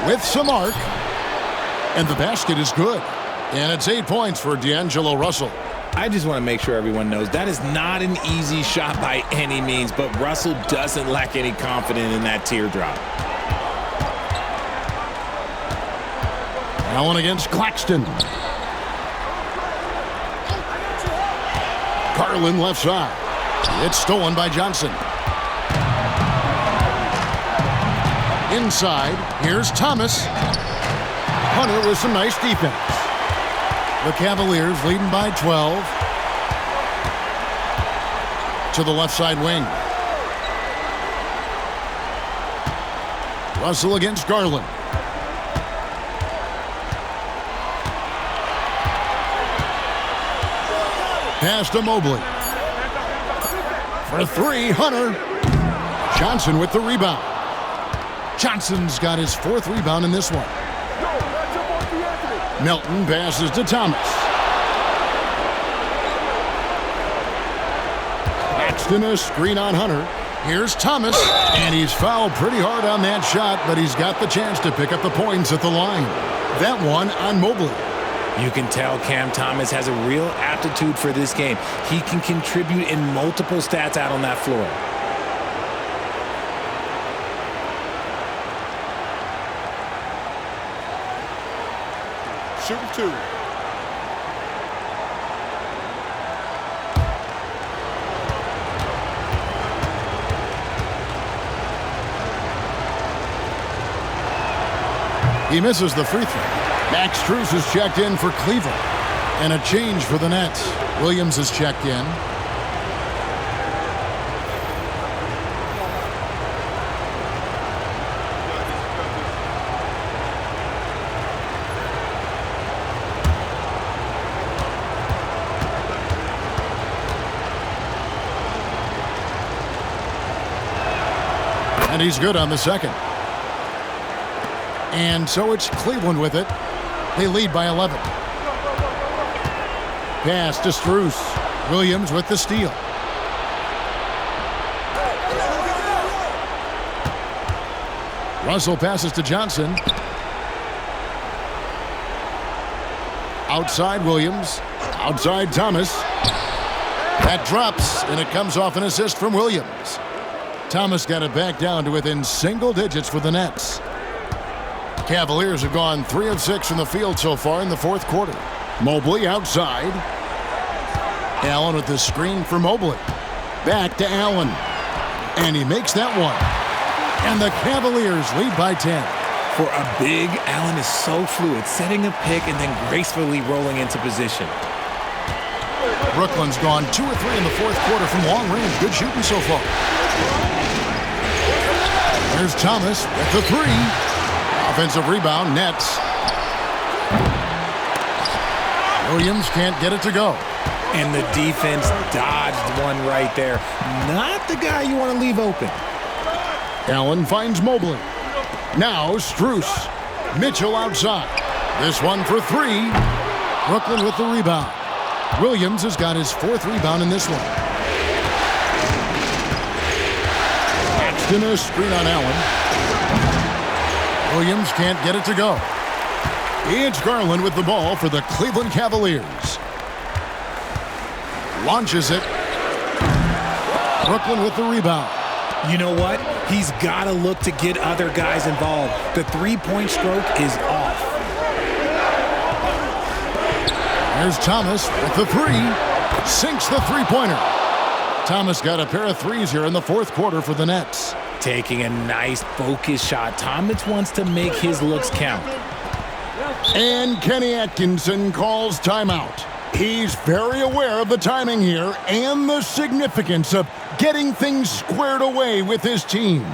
B: With some arc. And the basket is good. And it's 8 points for D'Angelo Russell.
D: I just want to make sure everyone knows that is not an easy shot by any means, but Russell doesn't lack any confidence in that teardrop.
B: Allen against Claxton. Garland left side. It's stolen by Johnson. Inside, here's Thomas. Hunter with some nice defense. The Cavaliers leading by 12. To the left side wing. Russell against Garland. Pass to Mobley. For 3, Hunter. Johnson with the rebound. Johnson's got his 4th rebound in this one. Melton passes to Thomas. Paxton a screen on Hunter. Here's Thomas, and he's fouled pretty hard on that shot, but he's got the chance to pick up the points at the line. That one on Mobley.
D: You can tell Cam Thomas has a real aptitude for this game. He can contribute in multiple stats out on that floor.
I: Shooting 2.
B: He misses the free throw. Max Strus is checked in for Cleveland. And a change for the Nets. Williams is checked in. And he's good on the second. And so it's Cleveland with it. They lead by 11. Pass to Strus. Williams with the steal. Russell passes to Johnson. Outside Williams. Outside Thomas. That drops, and it comes off an assist from Williams. Thomas got it back down to within single digits for the Nets. Cavaliers have gone 3 of 6 from the field so far in the fourth quarter. Mobley outside. Allen with the screen for Mobley. Back to Allen. And he makes that one. And the Cavaliers lead by 10.
D: For a big, Allen is so fluid, setting a pick and then gracefully rolling into position.
B: Brooklyn's gone 2 of 3 in the fourth quarter from long range. Good shooting so far. There's Thomas at the 3. Offensive rebound, Nets. Williams can't get it to go.
D: And the defense dodged one right there. Not the guy you want to leave open.
B: Allen finds Mobley. Now Strus. Mitchell outside. This one for 3. Brooklyn with the rebound. Williams has got his 4th rebound in this one. Paxton a screen on Allen. Williams can't get it to go. It's Garland with the ball for the Cleveland Cavaliers. Launches it. Brooklyn with the rebound.
D: You know what? He's got to look to get other guys involved. The three-point stroke is off.
B: There's Thomas with the 3. Sinks the three-pointer. Thomas got a pair of threes here in the fourth quarter for the Nets.
D: Taking a nice focus shot. Thomas wants to make his looks count.
B: And Kenny Atkinson calls timeout. He's very aware of the timing here and the significance of getting things squared away with his team.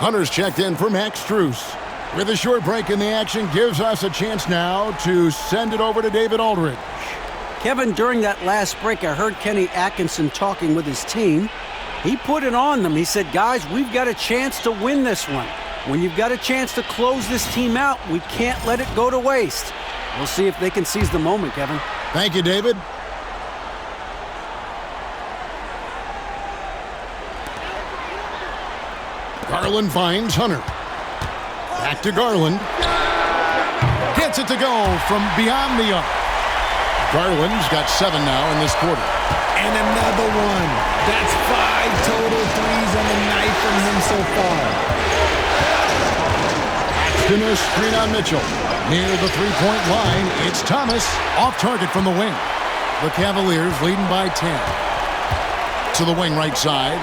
B: Hunter's checked in for Max Strus. With a short break in the action, gives us a chance now to send it over to David Aldridge.
H: Kevin, during that last break, I heard Kenny Atkinson talking with his team. He put it on them. He said, guys, we've got a chance to win this one. When you've got a chance to close this team out, we can't let it go to waste. We'll see if they can seize the moment, Kevin.
B: Thank you, David. Garland finds Hunter. Back to Garland. Gets it to go from beyond the arc. Garland's got 7 now in this quarter.
D: And another one. That's 5 total threes on the night from him so far.
B: Paxton a screen on Mitchell. Near the three-point line, it's Thomas. Off target from the wing. The Cavaliers leading by 10. To the wing right side.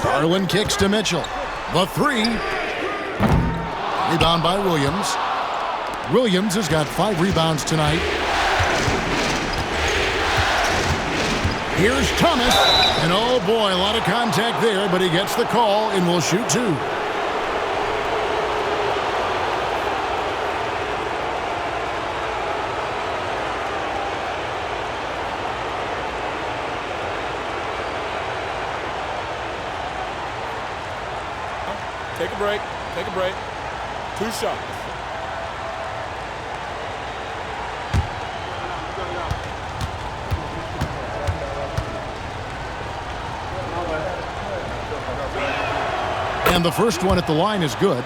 B: Garland kicks to Mitchell. The 3. Rebound by Williams. Williams has got 5 rebounds tonight. Here's Thomas. And oh boy, a lot of contact there, but he gets the call and will shoot 2.
G: Take a break. Take a break. 2 shots.
B: And the first one at the line is good.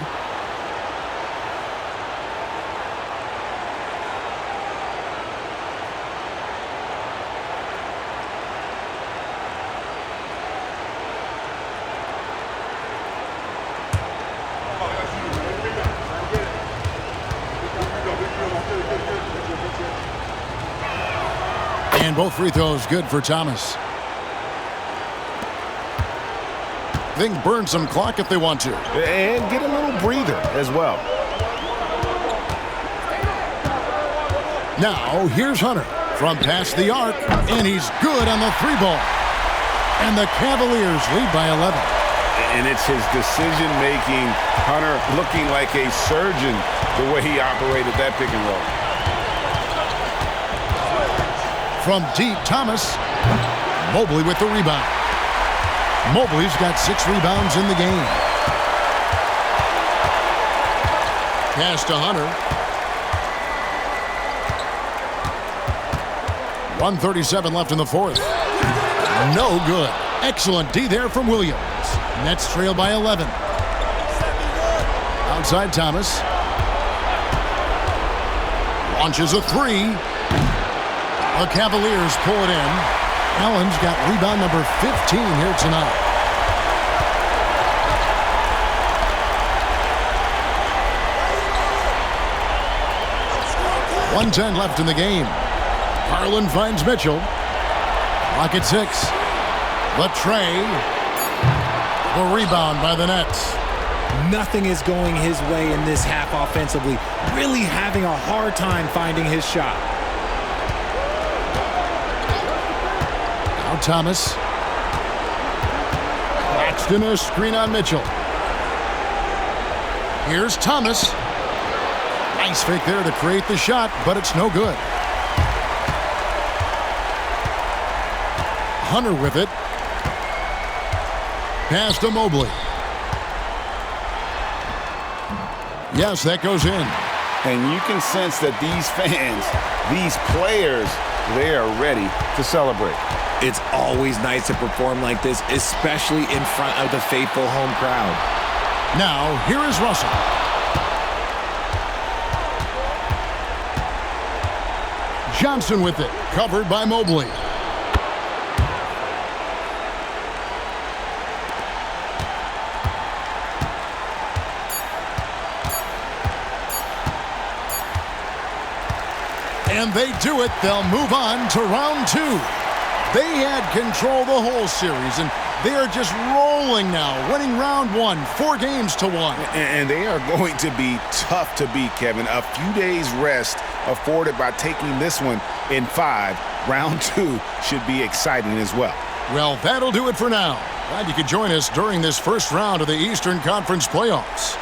B: And both free throws good for Thomas. They can burn some clock if they want to.
E: And get a little breather as well.
B: Now, here's Hunter from past the arc, and he's good on the three ball. And the Cavaliers lead by 11.
F: And it's his decision-making, Hunter looking like a surgeon the way he operated that pick and roll.
B: From deep, Thomas. Mobley with the rebound. Mobley's got 6 rebounds in the game. Pass to Hunter. 1:37 left in the fourth. No good. Excellent D there from Williams. Nets trail by 11. Outside Thomas. Launches a three. The Cavaliers pull it in. Allen's got rebound number 15 here tonight. .110 left in the game. Harlan finds Mitchell. Clock at 6. The tray. The rebound by the Nets.
D: Nothing is going his way in this half offensively. Really having a hard time finding his shot.
B: Now Thomas. Paxton a screen on Mitchell. Here's Thomas. Nice fake there to create the shot, but it's no good. Hunter with it. Pass to Mobley. Yes, that goes in.
F: And you can sense that these fans, these players, they are ready to celebrate.
D: It's always nice to perform like this, especially in front of the faithful home crowd.
B: Now, here is Russell. Johnson with it, covered by Mobley. And they do it. They'll move on to round 2. They had control the whole series, and they are just rolling now, winning round 1, 4 games to 1.
F: And they are going to be tough to beat, Kevin. A few days rest afforded by taking this one in 5. Round 2 should be exciting as well.
B: Well, that'll do it for now. Glad you could join us during this first round of the Eastern Conference playoffs.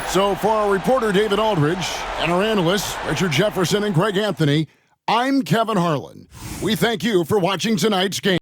B: So for our reporter, David Aldridge, and our analysts, Richard Jefferson and Greg Anthony, I'm Kevin Harlan. We thank you for watching tonight's game.